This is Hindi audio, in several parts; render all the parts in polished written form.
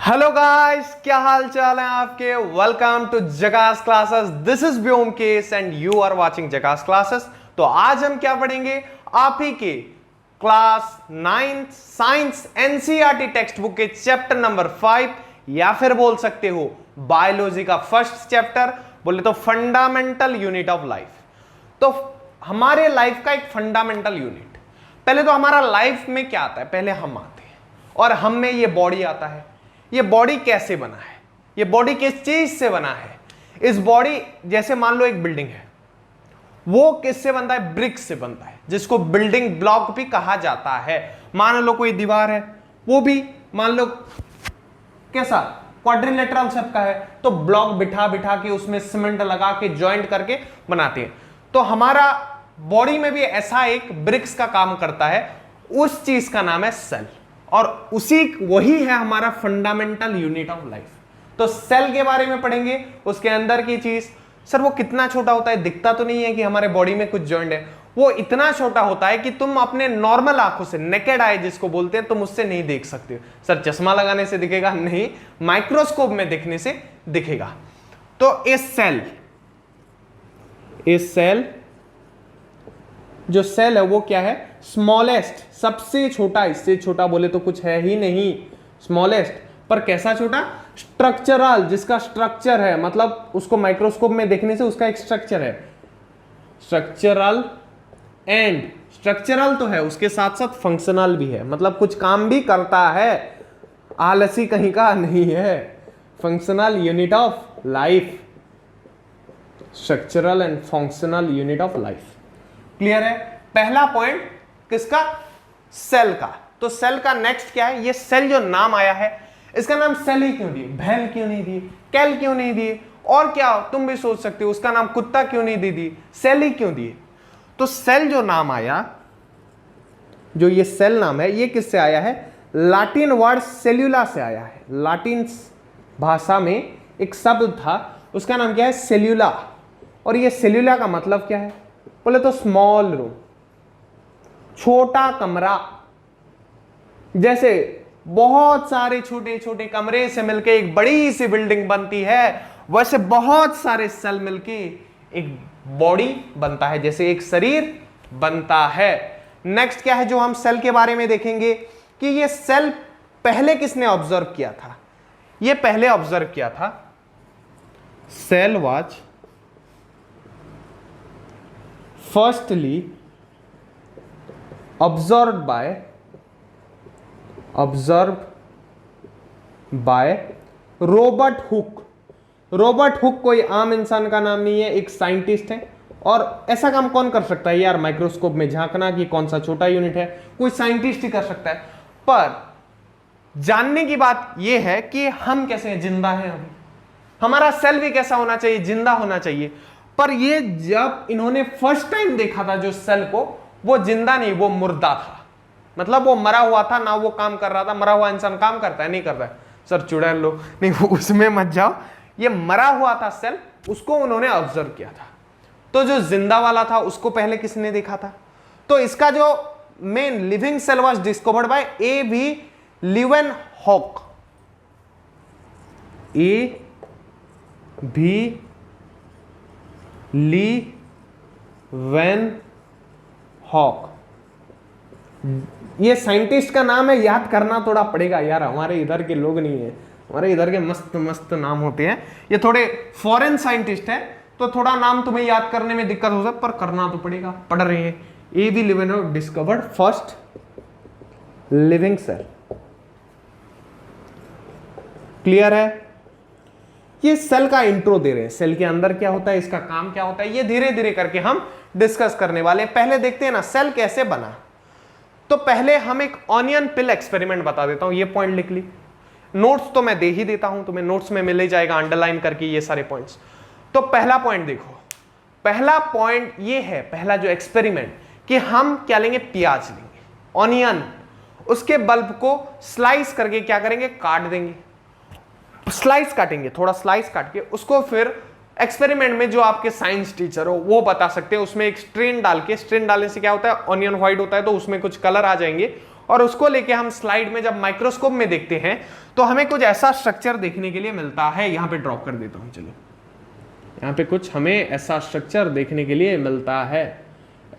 हेलो गाइस, क्या हाल चाल है आपके। Welcome to Jagas classes. This is Byomkesh and you are watching Jagas classes. तो आज हम क्या पढ़ेंगे, आप ही के class 9 science NCERT text book के चैप्टर नंबर 5 या फिर बोल सकते हो बायोलॉजी का फर्स्ट चैप्टर, बोले तो फंडामेंटल यूनिट ऑफ लाइफ। तो हमारे लाइफ का एक फंडामेंटल यूनिट, पहले तो हमारा लाइफ में क्या आता है, पहले हम आते हैं और हम में ये बॉडी आता है। ये बॉडी कैसे बना है, ये बॉडी किस चीज से बना है। इस बॉडी जैसे मान लो एक बिल्डिंग है, वो किससे बनता है, ब्रिक्स से बनता है, जिसको बिल्डिंग ब्लॉक भी कहा जाता है। मान लो कोई दीवार है, वो भी मान लो कैसा क्वाड्रिलेटरल शेप का है, तो ब्लॉक बिठा बिठा के उसमें सीमेंट लगा के जॉइंट करके बनाते हैं। तो हमारा बॉडी में भी ऐसा एक ब्रिक्स का काम करता है, उस चीज का नाम है सेल, और वही है हमारा फंडामेंटल यूनिट ऑफ लाइफ। तो सेल के बारे में पढ़ेंगे, उसके अंदर की चीज। सर वो कितना छोटा होता है, दिखता तो नहीं है कि हमारे बॉडी में कुछ जॉइंट है। वो इतना छोटा होता है कि तुम अपने नॉर्मल आंखों से, नेकेड आई जिसको बोलते हैं, तुम उससे नहीं देख सकते। सर चश्मा लगाने से दिखेगा? नहीं, माइक्रोस्कोप में देखने से दिखेगा। तो इस सेल जो सेल है वो क्या है, स्मॉलेस्ट, सबसे छोटा। इससे छोटा बोले तो कुछ है ही नहीं, स्मॉलेस्ट। पर कैसा छोटा, स्ट्रक्चरल, जिसका स्ट्रक्चर है, मतलब उसको माइक्रोस्कोप में देखने से उसका एक स्ट्रक्चर है। स्ट्रक्चरल एंड स्ट्रक्चरल तो है, उसके साथ साथ फंक्शनल भी है, मतलब कुछ काम भी करता है, आलसी कहीं का नहीं है। Functional unit of life, structural and functional unit of life. Clear है? पहला पॉइंट किसका, सेल का। तो सेल का नेक्स्ट क्या है, ये सेल जो नाम आया है, इसका नाम सेल ही क्यों दिए, भैल क्यों नहीं दिए, कैल क्यों नहीं दिए, और क्या तुम भी सोच सकते हो उसका नाम कुत्ता क्यों नहीं दे दिए, सेल ही क्यों दिए। तो सेल जो नाम आया, जो ये सेल नाम है, ये किससे आया है, लैटिन वर्ड सेल्यूला से आया है। लैटिन भाषा में एक शब्द था, उसका नाम क्या है, सेल्यूला। और ये सेल्यूला का मतलब क्या है, बोले तो स्मॉल रूम, छोटा कमरा। जैसे बहुत सारे छोटे छोटे कमरे से मिलके एक बड़ी सी बिल्डिंग बनती है, वैसे बहुत सारे सेल मिलके एक बॉडी बनता है, जैसे एक शरीर बनता है। नेक्स्ट क्या है जो हम सेल के बारे में देखेंगे, कि ये सेल पहले किसने ऑब्जर्व किया था। ये पहले ऑब्जर्व किया था, cell was firstly observed by Robert Hooke. Robert Hooke कोई आम इंसान का नाम नहीं है, एक साइंटिस्ट है। और ऐसा काम कौन कर सकता है यार, माइक्रोस्कोप में झांकना कि कौन सा छोटा यूनिट है, कोई साइंटिस्ट ही कर सकता है। पर जानने की बात यह है कि हम कैसे जिंदा हैं, अभी हमारा सेल भी कैसा होना चाहिए, जिंदा होना चाहिए। पर ये जब इन्होंने फर्स्ट टाइम देखा था जो सेल को, वो जिंदा नहीं, वो मुर्दा था। मतलब वो मरा हुआ था ना, वो काम कर रहा था। मरा हुआ इंसान काम करता है, नहीं करता है। सर चुड़ैल लो, नहीं उसमें मत जाओ। ये मरा हुआ था सेल, उसको उन्होंने ऑब्जर्व किया था। तो जो जिंदा वाला था उसको पहले किसने देखा था, तो इसका जो main living cell was discovered by A.V. Leeuwenhoek. A.V. Leeuwenhoek, ये साइंटिस्ट का नाम है, याद करना थोड़ा पड़ेगा यार, हमारे इधर के लोग नहीं है, हमारे इधर के मस्त मस्त नाम होते हैं। ये थोड़े फॉरेन साइंटिस्ट है, तो थोड़ा नाम तुम्हें याद करने में दिक्कत हो सकती, पर करना तो पड़ेगा, पढ़ रहे हैं। A.V. Leeuwenhoek discovered first living cell. Clear है? ये सेल का इंट्रो दे रहे हैं, सेल के अंदर क्या होता है, इसका काम क्या होता है, ये धीरे धीरे करके हम डिस्कस करने वाले। पहले देखते हैं ना सेल कैसे बना। तो पहले हम एक ऑनियन पिल एक्सपेरिमेंट बता देता हूं, ये पॉइंट लिख ली। नोट्स तो मैं दे ही देता हूं, तुम्हें नोट्स में मिल ही जाएगा अंडरलाइन करके ये सारे पॉइंट्स। तो पहला पॉइंट देखो, पहला पॉइंट ये है, पहला जो एक्सपेरिमेंट, कि हम क्या लेंगे, प्याज लेंगे, ऑनियन, उसके बल्ब को स्लाइस करके क्या करेंगे, काट देंगे। स्लाइस काटेंगे, थोड़ा स्लाइस काट के उसको फिर एक्सपेरिमेंट में जो आपके साइंस टीचर हो वो बता सकते हैं, उसमें एक स्ट्रेन डाल के, स्ट्रेन डालने से क्या होता है, ऑनियन व्हाइट होता है, तो उसमें कुछ कलर आ जाएंगे, और उसको लेके हम स्लाइड में जब माइक्रोस्कोप में देखते हैं तो हमें कुछ ऐसा स्ट्रक्चर देखने के लिए मिलता है। यहां पे ड्रॉप कर देता हूं, चलो यहां पे कुछ हमें ऐसा स्ट्रक्चर देखने के लिए मिलता है।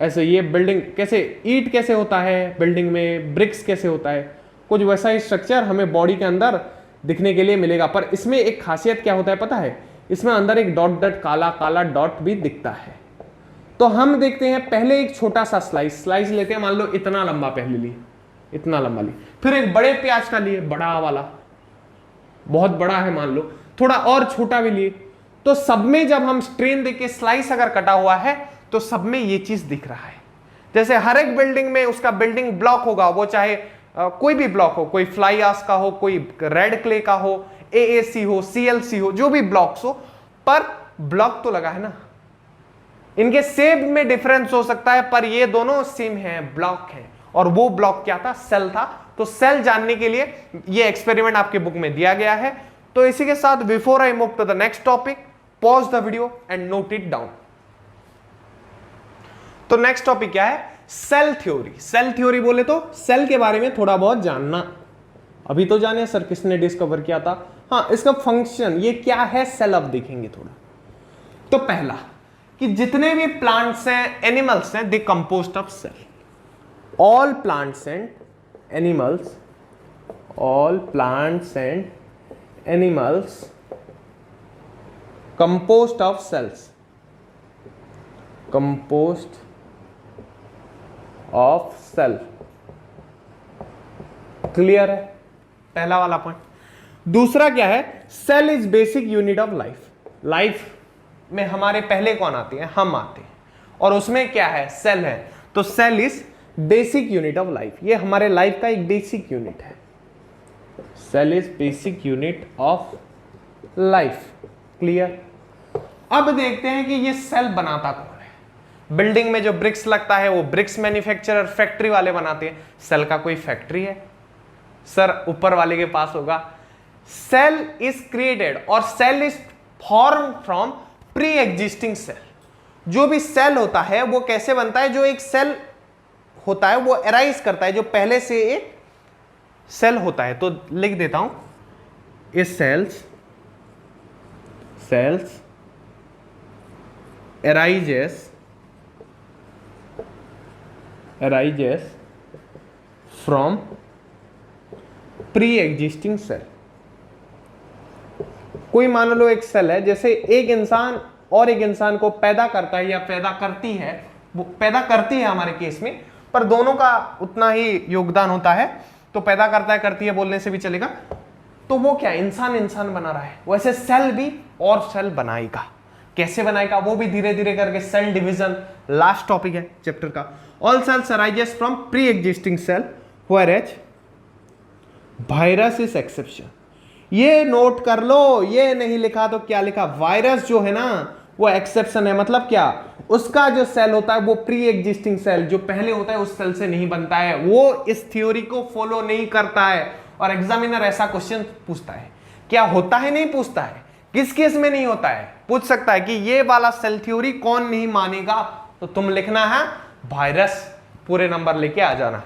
ऐसे ये बिल्डिंग कैसे, ईंट कैसे होता है बिल्डिंग में, ब्रिक्स कैसे होता है, कुछ वैसा ही स्ट्रक्चर हमें बॉडी के अंदर दिखने के लिए मिलेगा। पर इसमें एक खासियत क्या होता है पता है, इसमें अंदर एक डॉट डॉट काला काला डॉट भी दिखता है। तो हम देखते हैं पहले एक छोटा सा स्लाइस लेते हैं, मान लो इतना लंबा पहले लिए, इतना लंबा लिए, फिर एक बड़े प्याज का लिए, बड़ा वाला, बहुत बड़ा है मान लो, थोड़ा और छोटा भी लिए। तो सब में जब हम स्ट्रेन देके स्लाइस अगर कटा हुआ है तो सब में ये चीज दिख रहा है। जैसे हर एक बिल्डिंग में उसका बिल्डिंग ब्लॉक होगा, वो चाहे कोई भी ब्लॉक हो, कोई फ्लाई आस का हो, कोई रेड क्ले का हो, एएसी हो, सीएलसी हो, जो भी ब्लॉक्स हो, पर ब्लॉक तो लगा है ना। इनके शेप में डिफरेंस हो सकता है पर ये दोनों सेम है, ब्लॉक है। और वो ब्लॉक क्या था, सेल था। तो सेल जानने के लिए ये एक्सपेरिमेंट आपके बुक में दिया गया है। तो इसी के साथ before I move to the next topic, pause the video and note it down. तो नेक्स्ट टॉपिक क्या है, सेल थ्योरी। सेल थ्योरी बोले तो सेल के बारे में थोड़ा बहुत जानना। अभी तो जाने सर किसने डिस्कवर किया था, हाँ इसका फंक्शन ये क्या है सेल, अब देखेंगे थोड़ा। तो पहला कि जितने भी प्लांट्स हैं, एनिमल्स हैं, they composed of cell. All plants and animals, all plants and animals composed of cells, composed of cell. Clear है पहला वाला पॉइंट। दूसरा क्या है, cell is basic unit of life. Life में हमारे पहले कौन आते हैं, हम आते हैं, और उसमें क्या है, सेल है। तो cell is basic unit of life, ये हमारे लाइफ का एक बेसिक यूनिट है। Cell is basic unit of life. Clear. अब देखते हैं कि ये सेल बनाता कौन है। बिल्डिंग में जो ब्रिक्स लगता है वो ब्रिक्स मैन्युफैक्चरर, फैक्ट्री वाले बनाते हैं। सेल का कोई फैक्ट्री है सर, ऊपर वाले के पास होगा। सेल इज क्रिएटेड और cell is form from pre existing cell. जो भी सेल होता है वो कैसे बनता है, जो एक सेल होता है वो अराइज करता है, जो पहले से एक सेल होता है। तो लिख देता हूं, इस sales arises from pre-existing cell. कोई मान लो एक सेल है, जैसे एक इंसान और एक इंसान को पैदा करता है या पैदा करती है, वो पैदा करती है हमारे केस में, पर दोनों का उतना ही योगदान होता है। तो पैदा करता है, करती है बोलने से भी चलेगा। तो वो क्या, इंसान बना रहा है, वैसे सेल भी और सेल बनाएगा। कैसे बनाएगा वो भी धीरे धीरे करके। सेल डिवीजन लास्ट टॉपिक है चैप्टर का। All cells arises from pre existing cell whereas virus is exception. ये नोट कर लो, ये नहीं लिखा तो क्या लिखा, वायरस जो है ना वो एक्सेप्शन है। मतलब क्या, उसका जो सेल होता है वो प्री एग्जिस्टिंग सेल, जो पहले होता है उस सेल से नहीं बनता है। वो इस थ्योरी को फॉलो नहीं करता है। और एग्जामिनर ऐसा क्वेश्चन पूछता है, क्या होता है, नहीं पूछता है, किस केस में नहीं होता है। पूछ सकता है कि ये वाला सेल थ्योरी कौन नहीं मानेगा, तो तुम लिखना है वायरस, पूरे नंबर लेके आ जाना।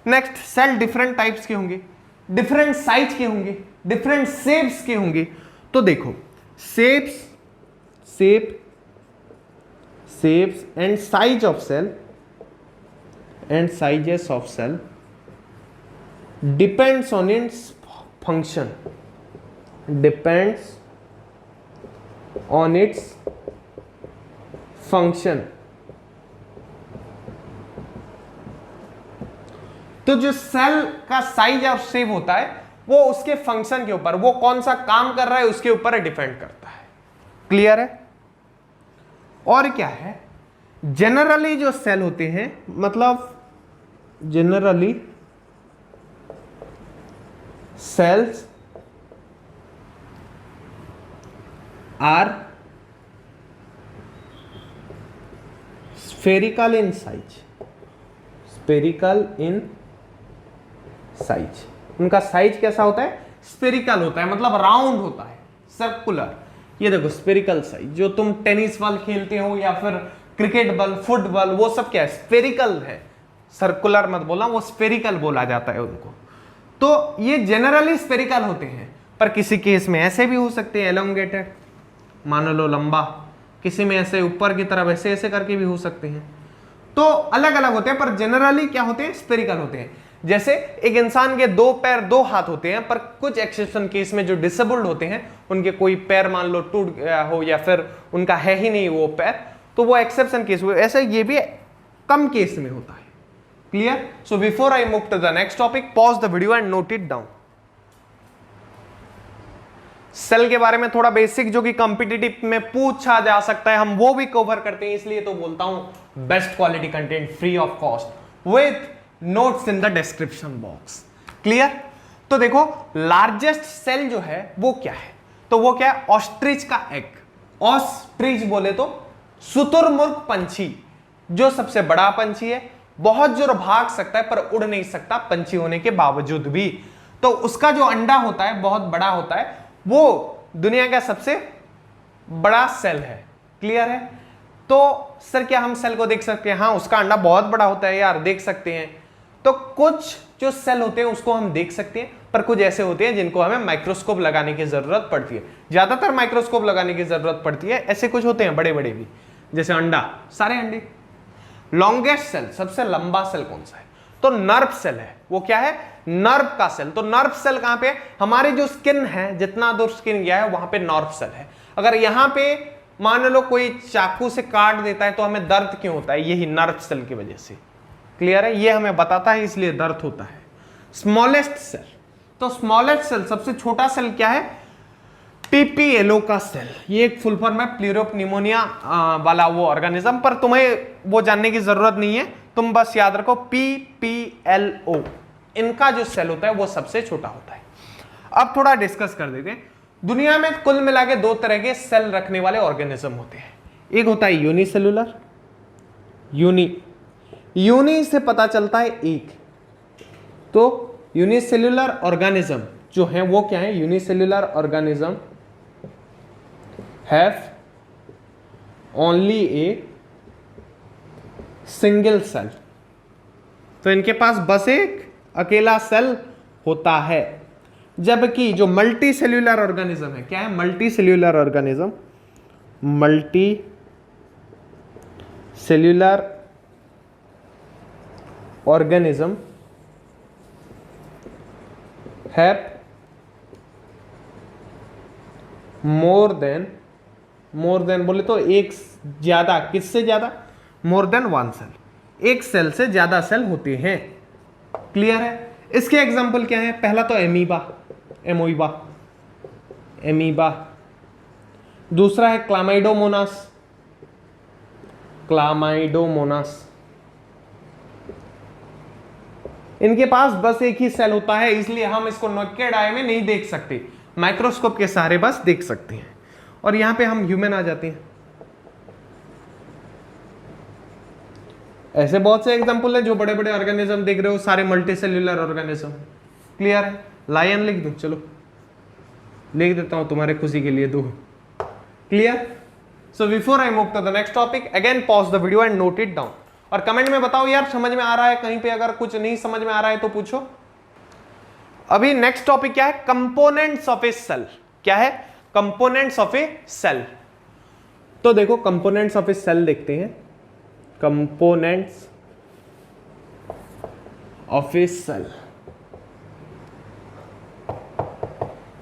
नेक्स्ट, सेल डिफरेंट टाइप्स के होंगे, डिफरेंट साइज के होंगे, डिफरेंट शेप्स के होंगे। तो देखो shapes and size of cell and sizes of cell depends on its function, depends on its function. तो जो सेल का साइज और शेप होता है वो उसके फंक्शन के ऊपर, वो कौन सा काम कर रहा है उसके ऊपर डिपेंड करता है। क्लियर है। और क्या है, जनरली जो सेल होते हैं, मतलब generally cells are spherical in size, spherical in size. उनका साइज कैसा होता है, स्फेरिकल होता है, मतलब राउंड होता है, सर्कुलर। ये देखो स्फेरिकल साइज, जो तुम टेनिस बॉल खेलते हो या फिर क्रिकेट बॉल, फुटबॉल, वो सब क्या है, स्फेरिकल है, सर्कुलर मत बोलना, वो स्फेरिकल बोला जाता है उनको। तो ये जनरली स्फेरिकल होते हैं, पर किसी केस में ऐसे भी हो सकते हैं एलोंगेटेड, मान लो लंबा, किसी में ऐसे ऊपर की तरफ ऐसे ऐसे करके भी हो सकते हैं। तो अलग अलग होते हैं, पर जनरली क्या होते हैं, स्फेरिकल होते हैं। जैसे एक इंसान के 2 पैर 2 हाथ होते हैं, पर कुछ एक्सेप्शन केस में जो डिसेबल्ड होते हैं उनके कोई पैर मान लो टूट गया हो या फिर उनका है ही नहीं वो पैर, तो वो एक्सेप्शन केस हुए। ऐसे ये भी कम केस में होता है। Clear? So before I move to the next topic, pause the video and note it down. Cell के बारे में थोड़ा बेसिक जो कि कॉम्पिटिटिव में पूछा जा सकता है, हम वो भी कवर करते हैं, इसलिए तो बोलता हूं best quality content free of cost with notes in the description box. Clear? तो देखो लार्जेस्ट सेल जो है वो क्या है, तो वो क्या है, ऑस्ट्रिच का एग। ऑस्ट्रिच बोले तो शुतुरमुर्ग पंछी, जो सबसे बड़ा पंछी है, बहुत जोर भाग सकता है पर उड़ नहीं सकता पंछी होने के बावजूद भी। तो उसका जो अंडा होता है बहुत बड़ा होता है, वो दुनिया का सबसे बड़ा सेल है। क्लियर है? तो सर क्या हम सेल को देख सकते हैं? हाँ, उसका अंडा बहुत बड़ा होता है यार, देख सकते हैं। तो कुछ जो सेल होते हैं उसको हम देख सकते हैं, पर कुछ ऐसे होते हैं जिनको हमें माइक्रोस्कोप लगाने की जरूरत पड़ती है। ज्यादातर माइक्रोस्कोप लगाने की जरूरत पड़ती है, ऐसे कुछ होते हैं बड़े बड़े भी, जैसे अंडा, सारे अंडे। लॉन्गेस्ट सेल, सबसे लंबा सेल कौन सा है? तो नर्व सेल है। वो क्या है? नर्व का सेल। तो नर्व सेल कहां पे? हमारी जो स्किन है, जितना दूर स्किन गया है वहां पे नर्व सेल है। अगर यहां पे मान लो कोई चाकू से काट देता है तो हमें दर्द क्यों होता है? यही नर्व सेल की वजह से। क्लियर है? ये हमें बताता है, इसलिए दर्द होता है। स्मॉलेस्ट सेल, तो स्मॉलेस्ट सेल, सबसे छोटा सेल क्या है? पीपीएलओ का सेल। ये एक फुल फॉर्म है प्लूरोपनिमोनिया वाला वो ऑर्गेनिज्म, पर तुम्हें वो जानने की जरूरत नहीं है, तुम बस याद रखो पीपीएलओ, इनका जो सेल होता है वो सबसे छोटा होता है। अब थोड़ा डिस्कस कर देते हैं। दुनिया में कुल मिला के 2 तरह के सेल रखने वाले ऑर्गेनिज्म होते हैं। एक होता है यूनिसेलुलर, यूनि से पता चलता है एक, तो यूनिसेलुलर ऑर्गेनिज्म जो है वो क्या है? Unicellular organism have only a single cell. तो इनके पास बस एक अकेला सेल होता है। जबकि जो मल्टी सेल्यूलर ऑर्गेनिज्म है, क्या है? Multi cellular organism, multi cellular organism have more than बोले तो एक ज्यादा, किससे ज्यादा? मोर देन 1 सेल, एक सेल से ज्यादा सेल होते हैं। क्लियर है? इसके एग्जांपल क्या है? पहला तो एमीबा, दूसरा है क्लामाइडोमोनास, इनके पास बस एक ही सेल होता है, इसलिए हम इसको नेकेड आई में नहीं देख सकते, माइक्रोस्कोप के सहारे बस देख सकते हैं। और यहां पे हम ह्यूमन आ जाते हैं। ऐसे बहुत से एग्जांपल है, जो बड़े बड़े ऑर्गेनिज्म देख रहे हो सारे मल्टी सेल्यूलर ऑर्गेनिज्म। क्लियर है? लायन लिख दूं? चलो लिख देता हूं तुम्हारे खुशी के लिए 2। Clear? So before I move to the next topic, again pause the video and note it down. और कमेंट में बताओ यार समझ में आ रहा है? कहीं पे अगर कुछ नहीं समझ में आ रहा है तो पूछो। अभी नेक्स्ट टॉपिक क्या है? Components of a cell. क्या है? Components of a cell. तो देखो कंपोनेंट्स ऑफ ए सेल देखते हैं। Components of a cell.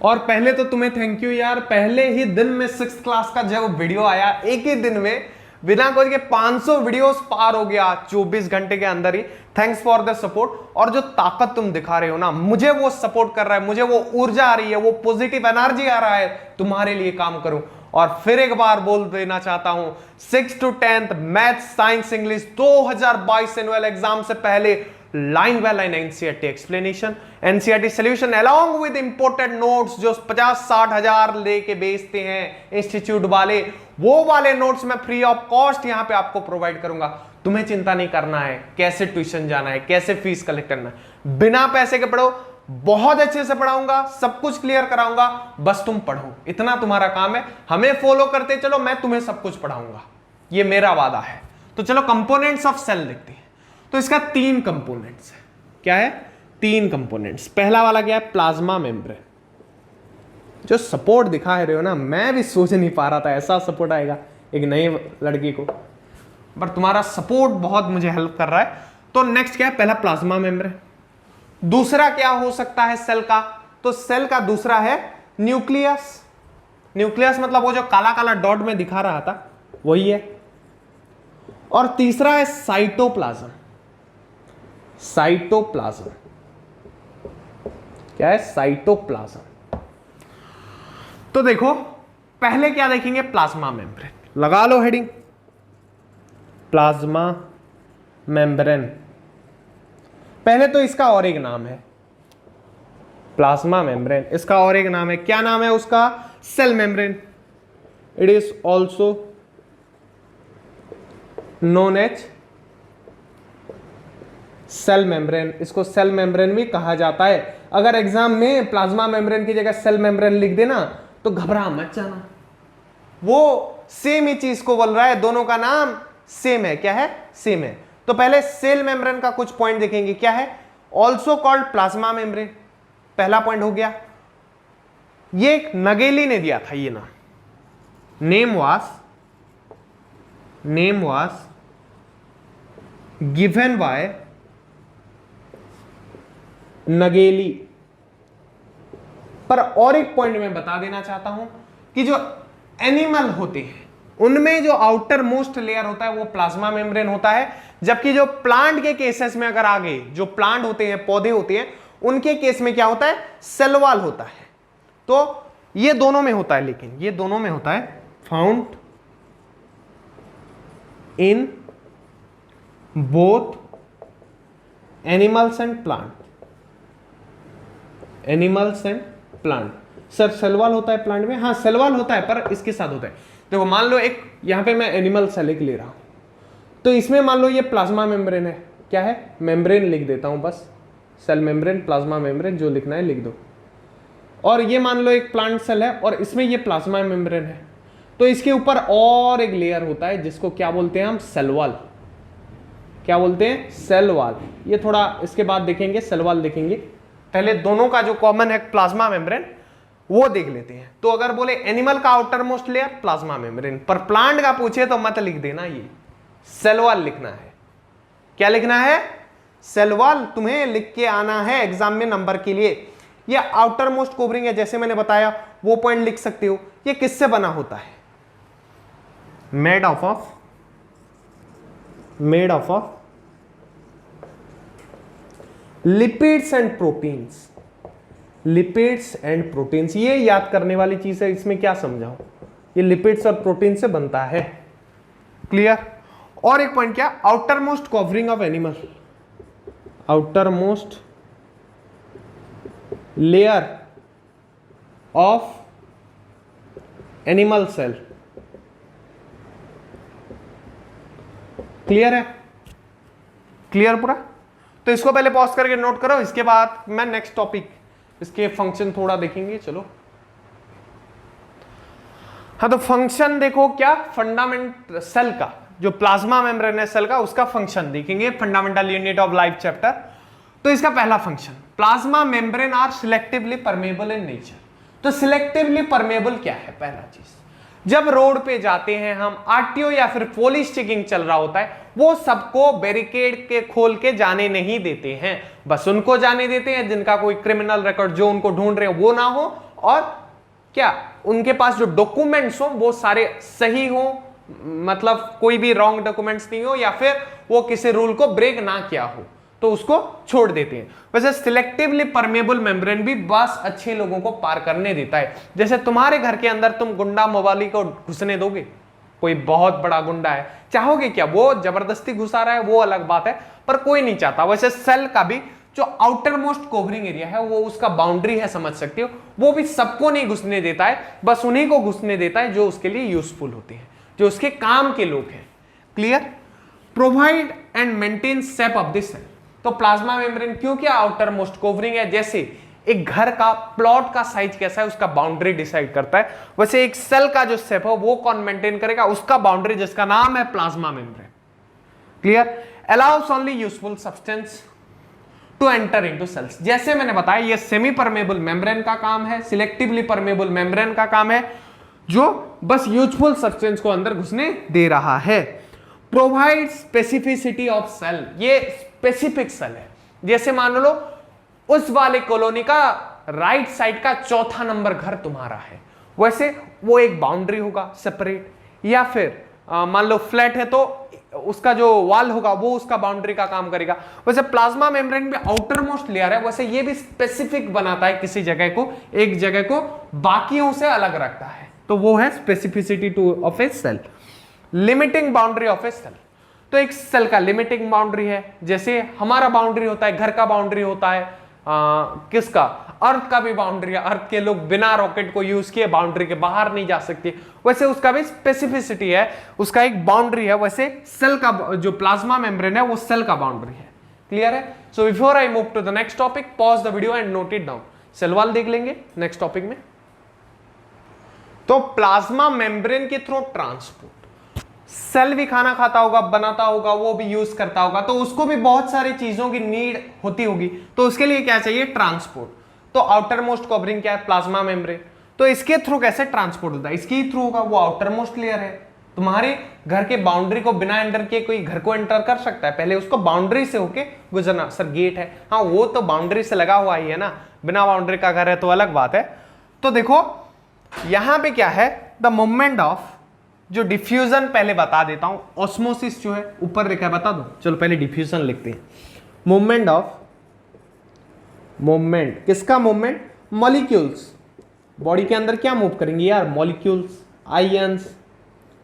और पहले तो तुम्हें थैंक यू यार, पहले ही दिन में 6th क्लास का जब वीडियो आया, एक ही दिन में बिना कोई के 500 वीडियोस पार हो गया 24 घंटे के अंदर ही। Thanks for the support. और जो ताकत तुम दिखा रहे हो ना, मुझे वो सपोर्ट कर रहा है, मुझे वो ऊर्जा आ रही है, वो पॉजिटिव एनर्जी आ रहा है तुम्हारे लिए काम करूं। और फिर एक बार बोल देना चाहता हूं, 6th to 10th math science English 2022 annual exam से पहले line by line NCERT explanation, NCERT solution along with imported notes जो 50-60 हजार लेके बेचते हैं इंस्टीट्यूट वाले, वो वाले नोट्स मैं फ्री ऑफ कॉस्ट यहां पे आपको प्रोवाइड करूंगा। तुम्हें चिंता नहीं करना है कैसे ट्यूशन जाना है, कैसे फीस कलेक्ट करना है, बिना पैसे के पढ़ो, बहुत अच्छे से पढ़ाऊंगा, सब कुछ क्लियर कराऊंगा, बस तुम पढ़ो, इतना तुम्हारा काम है। हमें फॉलो करते चलो, मैं तुम्हें सब कुछ पढ़ाऊंगा, ये मेरा वादा है। तो चलो कंपोनेंट्स ऑफ सेल देखते हैं। तो इसका 3 कंपोनेंट्स है। क्या है? 3 कंपोनेंट्स। पहला वाला क्या है? Plasma membrane. जो सपोर्ट दिखा रहे हो ना, मैं भी सोच नहीं पा रहा था ऐसा सपोर्ट आएगा एक नए लड़की को, पर तुम्हारा सपोर्ट बहुत मुझे हेल्प कर रहा है। तो नेक्स्ट क्या है? पहला प्लाज्मा मेम्ब्रेन। दूसरा क्या हो सकता है सेल का? तो सेल का दूसरा है न्यूक्लियस। न्यूक्लियस मतलब वो जो काला काला डॉट में दिखा रहा था वही है। और तीसरा है साइटोप्लाज्म। साइटोप्लाज्म क्या है? साइटोप्लाज्म। तो देखो पहले क्या देखेंगे? Plasma membrane. लगा लो हेडिंग, प्लाज्मा मेम्ब्रेन। पहले तो इसका और एक नाम है प्लाज्मा मेम्ब्रेन, इसका और एक नाम है। क्या नाम है उसका? Cell membrane. It is also known as cell membrane. इसको सेल मेम्ब्रेन भी कहा जाता है। अगर एग्जाम में प्लाज्मा मेम्ब्रेन की जगह सेल मेम्ब्रेन लिख देना तो घबरा मत जाना, वो सेम ही चीज को बोल रहा है, दोनों का नाम सेम है। क्या है? सेम है। तो पहले सेल मेम्ब्रेन का कुछ पॉइंट देखेंगे। क्या है? ऑल्सो कॉल्ड प्लाज्मा मेम्ब्रेन, पहला पॉइंट हो गया। ये एक नगेली ने दिया था ये नाम। Name was given by Nageli. पर और एक पॉइंट मैं बता देना चाहता हूं कि जो एनिमल होते हैं उनमें जो आउटर मोस्ट लेयर होता है वो प्लाज्मा मेम्ब्रेन होता है, जबकि जो प्लांट के केसेस में अगर आगे जो प्लांट होते हैं, पौधे होते हैं, उनके केस में क्या होता है? सेल वॉल होता है। तो ये दोनों में होता है, लेकिन ये दोनों में होता है found in both animals and plant. Animals and plant. Sir cell wall होता है प्लांट में? हाँ सेलवाल होता है, पर इसके साथ होता है। देखो मान लो एक यहां पे मैं एनिमल सेल एक ले रहा हूं, तो इसमें मान लो ये प्लाज्मा मेम्ब्रेन है। क्या है? मेम्ब्रेन लिख देता हूं बस, सेल मेम्ब्रेन, प्लाज्मा मेम्ब्रेन, जो लिखना है लिख दो। और ये मान लो एक प्लांट सेल है और इसमें ये प्लाज्मा मेम्ब्रेन है, तो इसके ऊपर और एक लेयर होता है जिसको क्या बोलते हैं हम? Cell wall. क्या बोलते हैं? Cell wall. ये थोड़ा इसके बाद देखेंगे, सेल वॉल देखेंगे। पहले दोनों का जो कॉमन है प्लाज्मा मेम्ब्रेन वो देख लेते हैं। तो अगर बोले एनिमल का outer most layer plasma membrane, पर प्लांट का पूछे तो मत लिख देना, ये सेल वॉल लिखना है। क्या लिखना है? Cell wall. तुम्हें लिख के आना है एग्जाम में नंबर के लिए। ये आउटर मोस्ट कवरिंग है, जैसे मैंने बताया वो पॉइंट लिख सकते हो। ये किससे बना होता है? Made of lipids and proteins. Lipids and proteins, ये याद करने वाली चीज है। इसमें क्या समझाऊं? ये लिपिड्स और प्रोटीन से बनता है। क्लियर? और एक पॉइंट क्या? Outermost covering of animal. Outermost layer of animal cell. Clear है? क्लियर पूरा? तो इसको पहले पॉज करके नोट करो, इसके बाद मैं नेक्स्ट टॉपिक इसके फंक्शन थोड़ा देखेंगे। चलो हाँ, तो फंक्शन देखो क्या? फंडामेंट सेल का जो प्लाज्मा मेम्ब्रेन है सेल का, उसका फंक्शन देखेंगे, fundamental unit of life chapter. तो इसका पहला function, plasma membrane are selectively permeable in nature. तो सिलेक्टिवली परमेबल क्या है? पहला चीज, जब रोड पे जाते हैं हम, आरटीओ या फिर पुलिस चेकिंग चल रहा होता है, वो सबको बैरिकेड के खोल के जाने नहीं देते हैं। बस उनको जाने देते हैं जिनका कोई क्रिमिनल रिकॉर्ड, जो उनको ढूंढ रहे हो वो ना हो, और क्या उनके पास जो डॉक्यूमेंट्स हो वो सारे सही हो, मतलब कोई भी रॉन्ग डॉक्यूमेंट्स नहीं हो, या फिर वो किसी रूल को ब्रेक ना किया हो, तो उसको छोड़ देते हैं। वैसे सिलेक्टिवली परमेबल मेम्ब्रेन भी बस अच्छे लोगों को पार करने देता है। जैसे तुम्हारे घर के अंदर तुम गुंडा मवाली को घुसने दोगे? कोई बहुत बड़ा गुंडा है, चाहोगे क्या? वो जबरदस्ती घुसा रहा है वो अलग बात है, पर कोई नहीं चाहता। वैसे सेल का भी जो आउटर मोस्ट कवरिंग एरिया है, वो उसका बाउंड्री है, समझ सकते हो, वो भी सबको नहीं घुसने देता है, बस उन्हीं को घुसने देता है जो उसके लिए यूजफुल होते हैं, जो उसके काम के लोग हैं। Clear? Provide and maintain shape of this cell. तो प्लाज्मा मेम्ब्रेन क्योंकि आउटर मोस्ट कवरिंग है, जैसे एक घर का प्लॉट का साइज कैसा है उसका बाउंड्री डिसाइड करता है, वैसे एक सेल का जो शेप है वो कौन मेंटेन करेगा? उसका बाउंड्री, जिसका नाम है plasma membrane. Clear? Allows only useful substance to enter into cells. जैसे मैंने बताया ये सेमी परमेबल मेम्ब्रेन का काम है, सिलेक्टिवली परमेबल मेम्ब्रेन का काम है, जो बस यूजफुल सब्सटेंस को अंदर घुसने दे रहा है। प्रोवाइड स्पेसिफिसिटी ऑफ सेल, ये स्पेसिफिक सेल है। जैसे मान लो उस वाले कॉलोनी का राइट साइड का चौथा नंबर घर तुम्हारा है, वैसे वो एक बाउंड्री होगा सेपरेट, या फिर मान लो फ्लैट है तो उसका जो वॉल होगा वो उसका बाउंड्री का काम करेगा। वैसे प्लाज्मा मेम्ब्रेन में आउटर मोस्ट लेयर है, वैसे ये भी स्पेसिफिक बनाता है किसी जगह को, एक जगह को बाकियों से अलग रखता है, तो वो है specificity to of a cell. Limiting boundary of a cell, तो एक सेल का लिमिटिंग बाउंड्री है, जैसे हमारा बाउंड्री होता है, घर का बाउंड्री होता है, किसका, अर्थ का भी बाउंड्री है, अर्थ के लोग बिना रॉकेट को यूज किए बाउंड्री के बाहर नहीं जा सकते, वैसे उसका भी स्पेसिफिसिटी है, उसका एक बाउंड्री है। वैसे सेल का जो प्लाज्मा मेम्ब्रेन है वो सेल का बाउंड्री है। क्लियर है? So before I move to the next topic, pause the video and note it down. Cell wall देख लेंगे नेक्स्ट टॉपिक में। तो प्लाज्मा मेम्ब्रेन के थ्रू ट्रांसपोर्ट, सेल भी खाना खाता होगा, बनाता होगा, वो भी यूज करता होगा, तो उसको भी बहुत सारी चीजों की नीड होती होगी, तो उसके लिए क्या चाहिए? ट्रांसपोर्ट। तो आउटर मोस्ट कवरिंग क्या है? Plasma membrane. तो इसके थ्रू कैसे ट्रांसपोर्ट होता है? इसके थ्रू होगा, वो आउटर मोस्ट लेयर है। तुम्हारे घर के बाउंड्री को बिना एंटर किए कोई घर को एंटर कर सकता है? पहले उसको बाउंड्री से होके गुजरना। सर गेट है, हाँ वो तो बाउंड्री से लगा हुआ ही है ना, बिना बाउंड्री का घर है तो अलग बात है। तो देखो यहां पे क्या है, द मूवमेंट ऑफ, जो डिफ्यूजन पहले बता देता हूं, ऑस्मोसिस जो है ऊपर लिखा है बता दो, चलो पहले डिफ्यूजन लिखते हैं। मूवमेंट ऑफ, मूवमेंट किसका? मूवमेंट मॉलिक्यूल्स, बॉडी के अंदर क्या मूव करेंगे यार? Molecules, ions,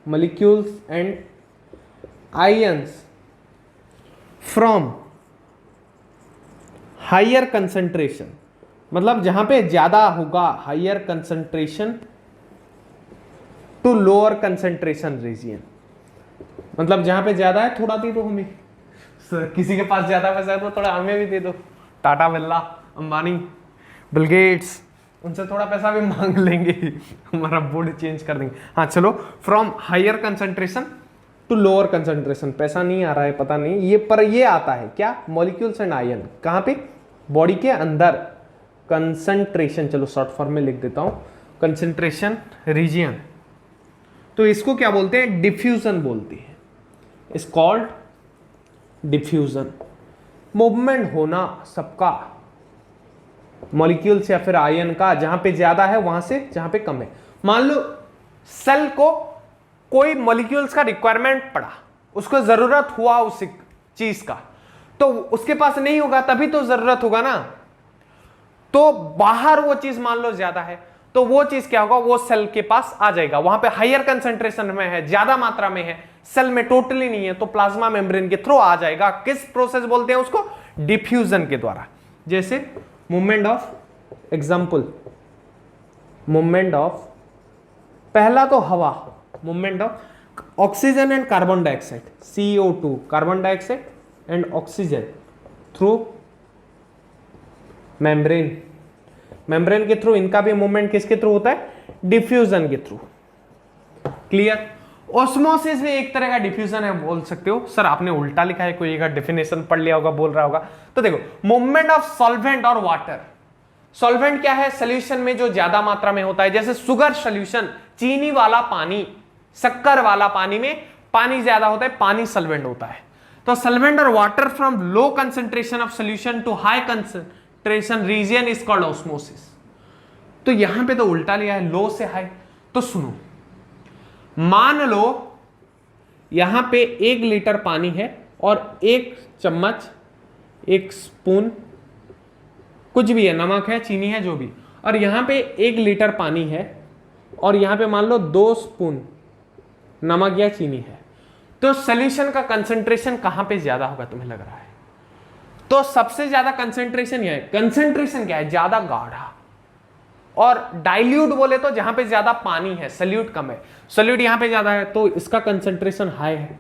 molecules and ions from higher concentration, मतलब जहां पे ज्यादा होगा higher concentration, to lower concentration region, मतलब जहां पे ज्यादा है थोड़ा दे दो हमें। सर किसी के पास ज्यादा पैसा है तो थोड़ा हमें भी दे दो, टाटा बिरला, अंबानी, बिल गेट्स, उनसे थोड़ा पैसा भी मांग लेंगे, हमारा बोर्ड चेंज कर देंगे। हाँ चलो, from higher concentration to lower concentration, पैसा नहीं आ रहा है पता नहीं ये, पर ये आता है क्या? मॉलिक्यूल्स एंड आयन, कहां पे? बॉडी के अंदर। कंसंट्रेशन, चलो शॉर्ट फॉर्म में लिख देता हूं, कंसंट्रेशन रीजियन, तो इसको क्या बोलते हैं? डिफ्यूजन बोलते हैं, इज कॉल्ड डिफ्यूजन। मूवमेंट होना सबका, मॉलिक्यूल्स या फिर आयन का, जहां पे ज्यादा है वहां से जहां पे कम है। मान लो सेल को कोई मॉलिक्यूल्स का रिक्वायरमेंट पड़ा, उसको जरूरत हुआ उस चीज का, तो उसके पास नहीं होगा तभी तो जरूरत होगा ना, तो बाहर वो चीज मान लो ज्यादा है, तो वो चीज क्या होगा? वो सेल के पास आ जाएगा, वहां पे हायर कंसंट्रेशन में है, ज्यादा मात्रा में है, सेल में टोटली नहीं है, तो प्लाज्मा मेम्ब्रेन के थ्रू आ जाएगा। किस प्रोसेस बोलते हैं उसको? डिफ्यूजन के द्वारा। जैसे movement of, example movement of, पहला तो हवा, movement of oxygen and carbon dioxide, CO2, carbon dioxide and oxygen through membrane, membrane के थ्रू, इनका भी मूवमेंट किसके थ्रू होता है? डिफ्यूजन के थ्रू। क्लियर? ऑस्मोसिस भी एक तरह का डिफ्यूजन है, बोल सकते हो। सर आपने उल्टा लिखा है, कोई का डेफिनेशन पढ़ लिया होगा, बोल रहा होगा। तो देखो, मूवमेंट ऑफ सॉल्वेंट और वाटर। सॉल्वेंट क्या है? सोल्यूशन में जो ज्यादा मात्रा में होता है, जैसे शुगर सोल्यूशन, चीनी वाला पानी, शक्कर वाला पानी में पानी ज्यादा होता है, पानी सॉल्वेंट होता है। तो सॉल्वेंट और water from low concentration of solution to high concentration region is called osmosis. तो यहां पे तो उल्टा लिया है, लो से हाई। तो सुनो, मान लो यहां पे 1 लीटर पानी है और 1 चम्मच, 1 स्पून, कुछ भी है, नमक है, चीनी है, जो भी, और यहां पे 1 लीटर पानी है और यहां पे मान लो 2 स्पून नमक या चीनी है, तो सॉल्यूशन का कंसंट्रेशन कहां पे ज्यादा होगा तुम्हें लग रहा है? तो सबसे ज्यादा कंसंट्रेशन यह है। कंसंट्रेशन क्या है? ज्यादा गाढ़ा। और डाइल्यूट बोले तो जहां पे ज्यादा पानी है, सॉल्यूट कम है, सॉल्यूट यहां पे ज्यादा है, तो इसका कंसंट्रेशन हाई है,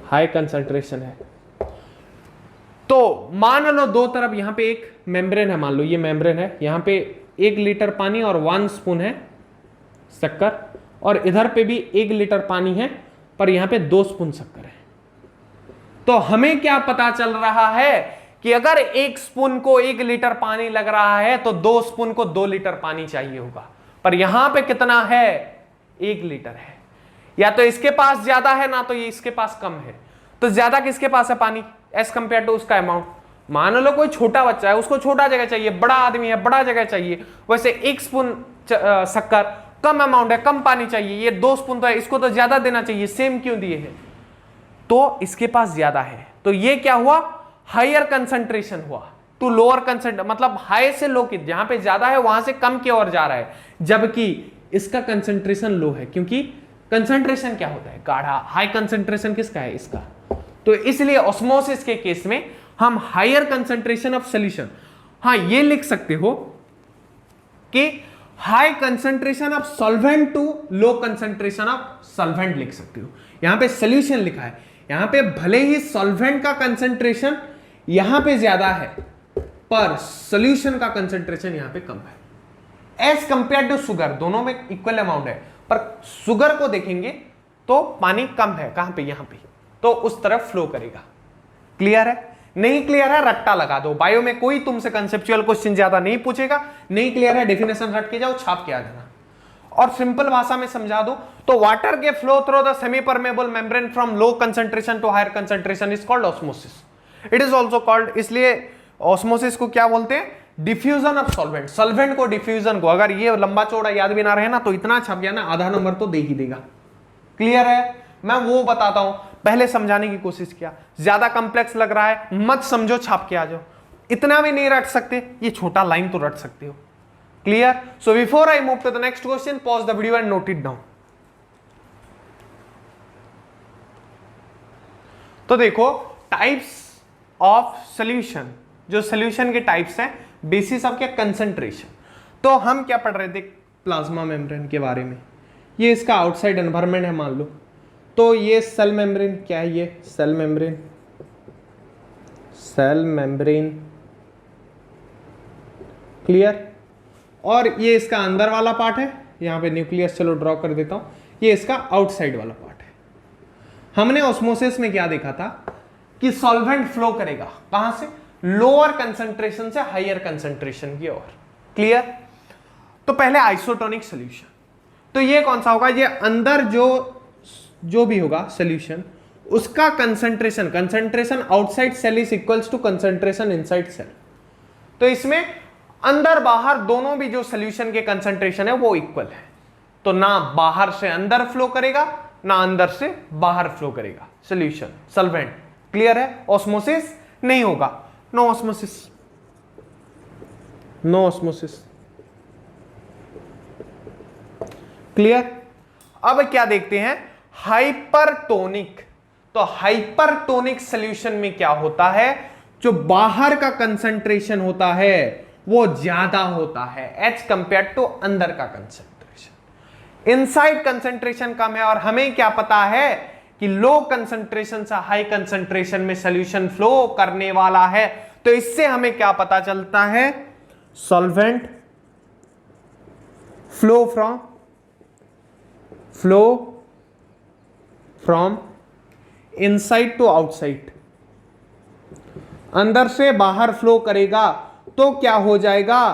हाई कंसंट्रेशन है। तो मान लो दो तरफ, यहां पे एक मेम्ब्रेन है, मान लो ये मेम्ब्रेन है, यहां पे 1 लीटर पानी और 1 स्पून है शक्कर, और इधर पे भी 1 लीटर पानी है पर यहां पे 2 स्पून शक्कर है। तो हमें क्या पता चल रहा है कि अगर 1 स्पून को 1 लीटर पानी लग रहा है तो 2 स्पून को 2 लीटर पानी चाहिए होगा, पर यहां पे कितना है, 1 लीटर है। या तो इसके पास ज्यादा है ना तो ये इसके पास कम है। तो ज्यादा किसके पास है पानी एज कंपेयर टू उसका अमाउंट। मान लो कोई छोटा बच्चा है, उसको छोटा जगह चाहिए, बड़ा आदमी है बड़ा जगह चाहिए। वैसे 1 स्पून शक्कर कम अमाउंट है, कम पानी चाहिए, ये 2 स्पून तो है, इसको तो ज्यादा देना चाहिए, सेम क्यों दिए हैं, तो इसके पास ज्यादा है। तो ये क्या हुआ, हायर कंसंट्रेशन हुआ टू लोअर कंसंट्रेशन, मतलब हाई से लो की, जहां पे ज्यादा है वहां से कम की ओर जा रहा है, जबकि इसका कंसंट्रेशन लो है, क्योंकि कंसंट्रेशन क्या होता है, गाढ़ा। हाई कंसंट्रेशन किसका है, इसका। तो इसलिए ऑस्मोसिस के केस में हम हायर कंसंट्रेशन ऑफ सॉल्यूशन, हाँ ये लिख सकते हो कि high concentration of solvent to low concentration of solvent लिख सकते हो। यहां पे सॉल्यूशन लिखा है, यहां पे भले ही सॉल्वेंट का कंसंट्रेशन यहां पे ज्यादा है पर सॉल्यूशन का कंसंट्रेशन यहां पे कम है एज कंपेयर टू शुगर। दोनों में इक्वल अमाउंट है, पर शुगर को देखेंगे तो पानी कम है, कहां पे, यहां पे, तो उस तरफ फ्लो करेगा। क्लियर है, नहीं क्लियर है रट्टा लगा दो। बायो में कोई तुमसे कंसेप्चुअल क्वेश्चन ज्यादा नहीं पूछेगा। नहीं क्लियर है डेफिनेशन रट के जाओ, छाप के आ जाना, और सिंपल भाषा में समझा दो तो वाटर के flow through the semi permeable membrane from low concentration to higher concentration is called osmosis. It is also called, इसलिए ऑस्मोसिस को क्या बोलते हैं, डिफ्यूजन ऑफ सॉल्वेंट। सॉल्वेंट को डिफ्यूजन को, अगर ये लंबा चौड़ा याद भी ना रहे ना तो इतना छप गया ना, आधा नंबर तो दे ही देगा। क्लियर है, मैं वो बताता हूं, पहले समझाने की कोशिश किया। ज्यादा कॉम्प्लेक्स लग रहा है मत समझो, छाप के आ जाओ। इतना भी नहीं रट सकते, ये छोटा लाइन तो रट सकते हो। Clear? So before I move to the next question, pause the video and note it down. तो देखो टाइप्स ऑफ सॉल्यूशन, जो सॉल्यूशन के टाइप्स हैं बेसिस ऑफ क्या, कंसंट्रेशन। तो हम क्या पढ़ रहे थे प्लाज्मा मेम्ब्रेन के बारे में। ये इसका आउटसाइड एनवायरनमेंट है मान लो, तो ये सेल मेम्ब्रेन क्या है, ये cell membrane, cell membrane. Clear, और ये इसका अंदर वाला पार्ट है, यहां पे न्यूक्लियस चलो ड्रॉ कर देता हूं, ये इसका आउटसाइड वाला पार्ट है। हमने ऑस्मोसिस में क्या देखा था कि सॉल्वेंट फ्लो करेगा कहां से, लोअर कंसंट्रेशन से हायर कंसंट्रेशन की ओर। क्लियर, तो पहले आइसोटोनिक सॉल्यूशन, तो ये कौन सा होगा, ये अंदर जो भी होगा सॉल्यूशन उसका concentration outside cell is equals to concentration inside cell. तो इसमें अंदर बाहर दोनों भी जो सॉल्यूशन के कंसंट्रेशन है वो इक्वल है, तो ना बाहर से अंदर फ्लो करेगा ना अंदर से बाहर फ्लो करेगा सॉल्यूशन, सॉल्वेंट। क्लियर है, ऑस्मोसिस नहीं होगा, no osmosis, no osmosis. Clear, अब क्या देखते हैं, हाइपरटोनिक। तो हाइपरटोनिक सॉल्यूशन में क्या होता है, जो बाहर का कंसंट्रेशन होता है वो ज्यादा होता है एज कंपेयर टू अंदर का कंसंट्रेशन। इनसाइड कंसंट्रेशन कम है, और हमें क्या पता है कि लो कंसंट्रेशन से हाई कंसंट्रेशन में सॉल्यूशन फ्लो करने वाला है। तो इससे हमें क्या पता चलता है, solvent flow from inside to outside, अंदर से बाहर फ्लो करेगा तो क्या हो जाएगा,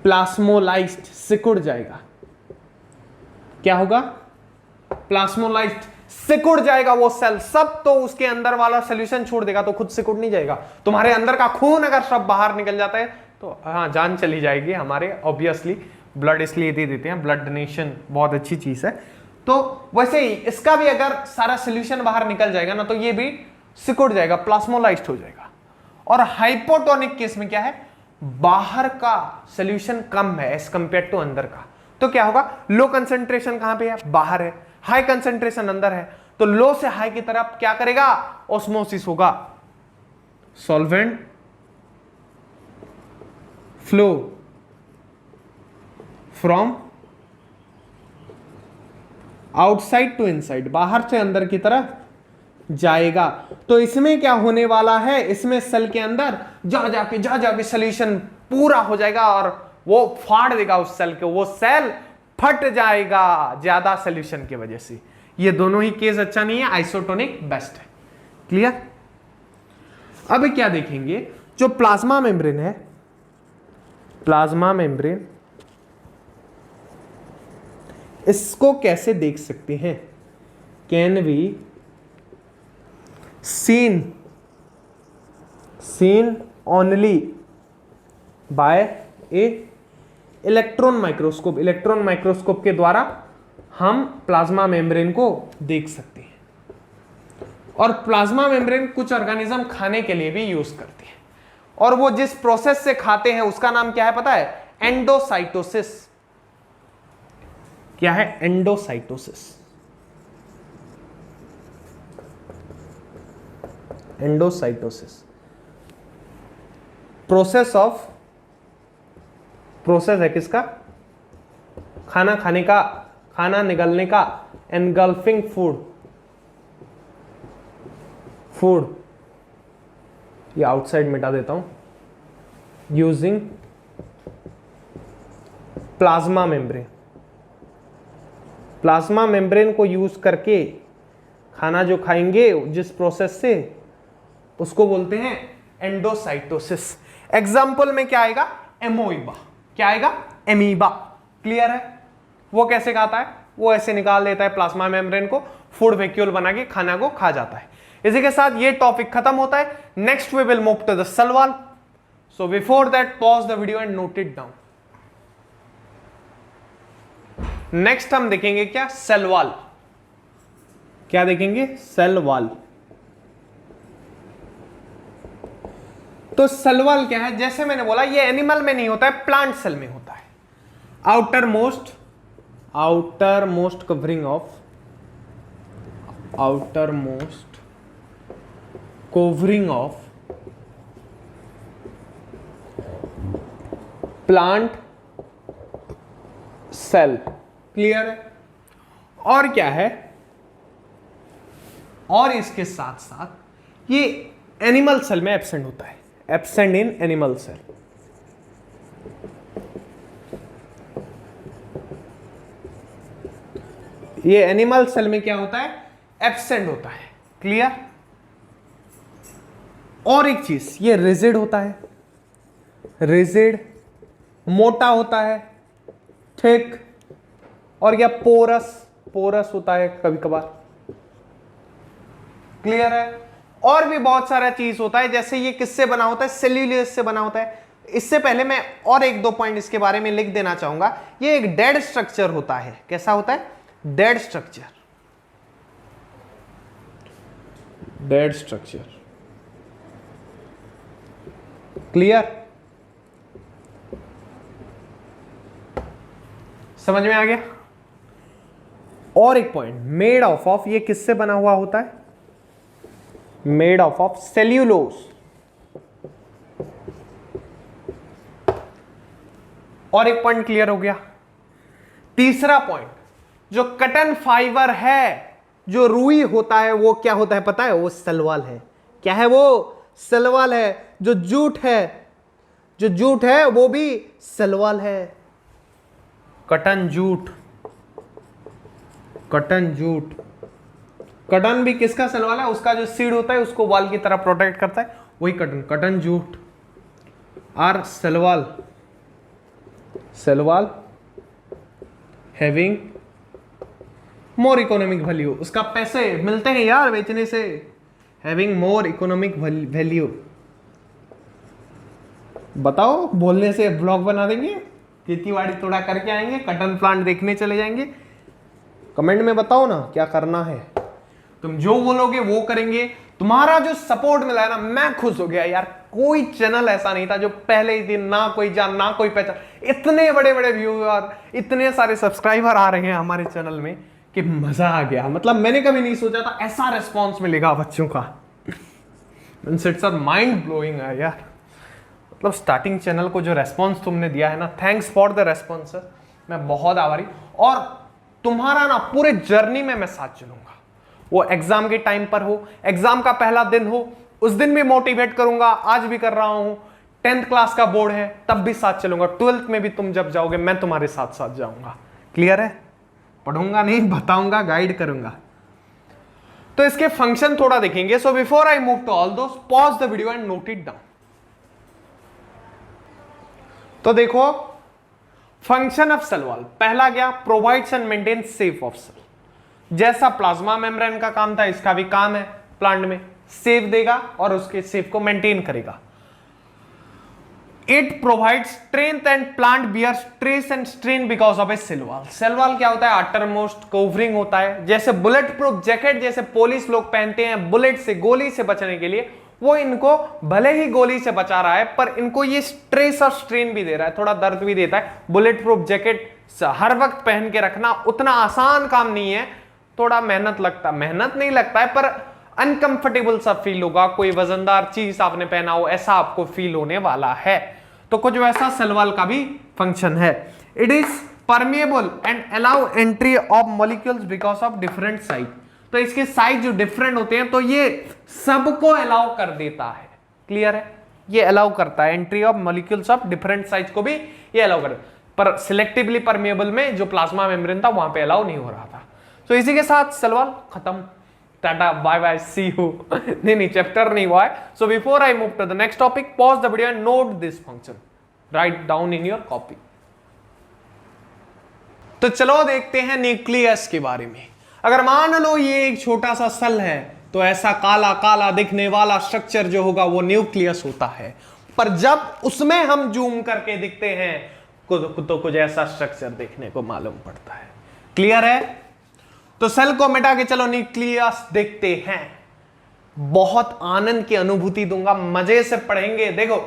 प्लास्मोलाइज्ड, सिकुड़ जाएगा। क्या होगा, प्लास्मोलाइज्ड, सिकुड़ जाएगा वो सेल सब। तो उसके अंदर वाला सॉल्यूशन छोड़ देगा तो खुद सिकुड़ नहीं जाएगा। तुम्हारे अंदर का खून अगर सब बाहर निकल जाता है तो हाँ जान चली जाएगी हमारे, ऑब्वियसली ब्लड इसलिए दे देते हैं, ब्लड डोनेशन बहुत अच्छी चीज है। तो वैसे ही इसका भी अगर सारा सॉल्यूशन बाहर निकल जाएगा ना तो ये भी सिकुड़ जाएगा, प्लास्मोलाइज्ड हो जाएगा। और हाइपोटोनिक केस में क्या है, बाहर का सॉल्यूशन कम है एज कंपेयर टू अंदर का, तो क्या होगा, लो कंसंट्रेशन कहां पे है, बाहर है, हाई कंसंट्रेशन अंदर है, तो लो से हाई की तरफ क्या करेगा, ऑस्मोसिस होगा। Solvent flow from outside to inside, बाहर से अंदर की तरफ जाएगा। तो इसमें क्या होने वाला है, इसमें सेल के अंदर जा जाके सॉल्यूशन पूरा हो जाएगा और वो फाड़ देगा उस सेल को, वो सेल फट जाएगा ज्यादा सॉल्यूशन की वजह से। ये दोनों ही केस अच्छा नहीं है, आइसोटोनिक बेस्ट है। क्लियर? अब क्या देखेंगे, जो प्लाज्मा मेम्ब्रेन है, प्लाज्मा मेम्ब्रेन, इसको कैसे देख सकते हैं? Can be seen only by A electron microscope. Electron microscope के द्वारा हम प्लाज्मा मेम्ब्रेन को देख सकते हैं। और प्लाज्मा मेम्ब्रेन कुछ ऑर्गेनिज्म खाने के लिए भी यूज करते हैं, और वो जिस प्रोसेस से खाते हैं उसका नाम क्या है पता है? एंडोसाइटोसिस। क्या है? एंडोसाइटोसिस। एंडोसाइटोसिस प्रोसेस है किसका? खाना खाने का, खाना निगलने का, एनगल्फिंग फूड। ये आउटसाइड मिटा देता हूं। Using plasma membrane. Plasma membrane को यूज करके खाना जो खाएंगे जिस प्रोसेस से, उसको बोलते हैं एंडोसाइटोसिस। एग्जाम्पल में क्या आएगा? एमोइबा। क्या आएगा? एमीबा। क्लियर है? वो कैसे खाता है? वो ऐसे निकाल देता है प्लाज्मा मेम्ब्रेन को, फूड वैक्यूल बना के खाना को खा जाता है। इसी के साथ ये टॉपिक खत्म होता है। Next we will move to the cell wall. So before that pause the video and note it down. Next हम देखेंगे क्या? Cell wall. क्या देखेंगे? Cell wall. तो सेल वॉल क्या है? जैसे मैंने बोला, ये एनिमल में नहीं होता है, प्लांट सेल में होता है। Outermost covering of plant cell. Clear है? और क्या है? और इसके साथ साथ ये एनिमल सेल में एब्सेंट होता है। Absent in animal cell. ये एनिमल सेल में क्या होता है? एब्सेंट होता है। क्लियर? और एक चीज, ये रिजिड होता है। रिजिड, मोटा होता है, थिक, और या पोरस होता है कभी कभार। क्लियर है? और भी बहुत सारा चीज होता है। जैसे ये किससे बना होता है? सेल्यूलोज से बना होता है। इससे पहले मैं और एक दो पॉइंट इसके बारे में लिख देना चाहूंगा। ये एक डेड स्ट्रक्चर होता है। कैसा होता है? Dead structure. Dead structure. Clear? समझ में आ गया? और एक पॉइंट, मेड ऑफ ये किससे बना हुआ होता है? Made of cellulose. और एक पॉइंट क्लियर हो गया। तीसरा पॉइंट, जो कटन फाइबर है, जो रुई होता है, वो क्या होता है पता है? वो सलवाल है। क्या है वो? सलवाल है। जो जूट है वो भी सलवाल है। कटन भी किसका सलवाल है? उसका जो सीड होता है उसको वाल की तरह प्रोटेक्ट करता है, वही कटन जूट आर सलवाल हैविंग मोर इकोनॉमिक वैल्यू। उसका पैसे मिलते हैं यार बेचने से। Having more economic value. बताओ, बोलने से ब्लॉग बना देंगे, खेती बाड़ी थोड़ा करके आएंगे, कटन प्लांट देखने चले जाएंगे। कमेंट में बताओ ना क्या करना है। तुम जो बोलोगे वो करेंगे। तुम्हारा जो सपोर्ट मिला है ना, मैं खुश हो गया यार। कोई चैनल ऐसा नहीं था जो पहले ही दिन ना कोई जान ना कोई पहचान, इतने बड़े बड़े व्यूअर, इतने सारे सब्सक्राइबर आ रहे हैं हमारे चैनल में कि मजा आ गया। मतलब मैंने कभी नहीं सोचा था ऐसा रेस्पॉन्स मिलेगा बच्चों का। इट्स माइंड ब्लोइंग है यार। मतलब स्टार्टिंग चैनल को जो रेस्पॉन्स तुमने दिया है ना, thanks for the response sir. मैं बहुत आभारी। और तुम्हारा ना पूरे जर्नी में मैं साथ चलूंगा। वो एग्जाम के टाइम पर हो, एग्जाम का पहला दिन हो, उस दिन भी मोटिवेट करूंगा। आज भी कर रहा हूं। 10th क्लास का बोर्ड है तब भी साथ चलूंगा। 12th में भी तुम जब जाओगे मैं तुम्हारे साथ साथ जाऊंगा। क्लियर है? पढ़ूंगा नहीं, बताऊंगा, गाइड करूंगा। तो इसके फंक्शन थोड़ा देखेंगे. So before I move to all those, pause the video and note it down. तो देखो फंक्शन ऑफ सेल वॉल, पहला क्या, provides and maintain shape of cell. जैसा प्लाज्मा मेम्ब्रेन का काम था, इसका भी काम है प्लांट में, सेफ देगा और उसके सेफ को मेंटेन करेगा. It provides strength and plant bear stress and strain because of a cell wall. Cell wall क्या होता है, आउटरमोस्ट कवरिंग होता है. जैसे बुलेट प्रूफ जैकेट जैसे पुलिस लोग पहनते हैं बुलेट से, गोली से बचने के लिए, वो इनको भले ही गोली से बचा रहा है पर इनको ये स्ट्रेस और स्ट्रेन भी दे रहा है, थोड़ा दर्द भी देता है. बुलेट प्रूफ जैकेट हर वक्त पहन के रखना उतना आसान काम नहीं है, थोड़ा मेहनत नहीं लगता है, पर अनकंफर्टेबल सा फील होगा. कोई वजनदार चीज आपने पहना हो ऐसा आपको फील होने वाला है. तो कुछ वैसा सेल वॉल का भी फंक्शन है. It is permeable and allow entry of molecules because of different size. तो इसके साइज जो डिफरेंट होते हैं तो ये सबको अलाउ कर देता है. क्लियर है, ये अलाउ करता है entry of molecules of different size को भी ये अलाउ कर. पर सिलेक्टिवली परमिएबल में जो प्लाज्मा मेम्ब्रेन था वहां पे अलाउ नहीं हो रहा था. तो इसी के साथ सेल वॉल खत्म. Tata bye bye see you. नहीं चैप्टर नहीं हुआ है. So before I move to the next topic, pause the video and note this function, write down in your copy. तो चलो देखते हैं न्यूक्लियस के बारे में. अगर मान लो ये एक छोटा सा सेल है तो ऐसा काला काला दिखने वाला स्ट्रक्चर जो होगा वो न्यूक्लियस होता है. पर जब उसमें हम जूम करके दिखते हैं तो कुछ ऐसा स्ट्रक्चर देखने को मालूम पड़ता है. क्लियर है. तो सेल को मिटा के चलो न्यूक्लियस देखते हैं. बहुत आनंद की अनुभूति दूंगा, मजे से पढ़ेंगे. देखो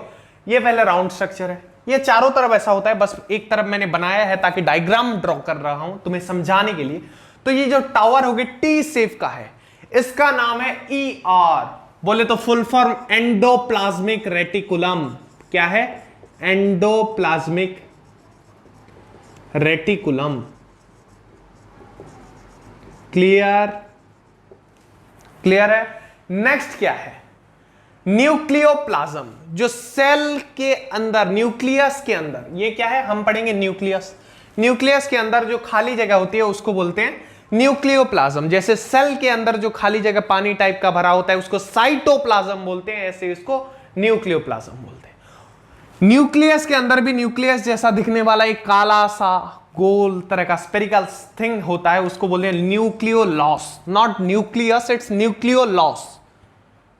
ये पहले राउंड स्ट्रक्चर है, ये चारों तरफ ऐसा होता है, बस एक तरफ मैंने बनाया है ताकि डायग्राम ड्रॉ कर रहा हूं तुम्हें समझाने के लिए. तो ये जो टावर होगी टी शेप का है, इसका नाम है ER. बोले तो फुल फॉर्म एंडोप्लाज्मिक रेटिकुलम. क्या है, एंडोप्लाज्मिक रेटिकुलम. क्लियर है. नेक्स्ट क्या है, न्यूक्लियोप्लाज्म. जो सेल के अंदर, न्यूक्लियस के अंदर, ये क्या है हम पढ़ेंगे न्यूक्लियस. न्यूक्लियस के अंदर जो खाली जगह होती है उसको बोलते हैं न्यूक्लियोप्लाज्म. जैसे सेल के अंदर जो खाली जगह पानी टाइप का भरा होता है उसको साइटोप्लाज्म बोलते हैं, ऐसे इसको न्यूक्लियोप्लाज्म बोलते हैं. न्यूक्लियस के अंदर भी न्यूक्लियस जैसा दिखने वाला एक काला सा गोल तरह का स्पेरिकल थिंग होता है, उसको बोलते हैं nucleolus. Not nucleus, it's nucleolus.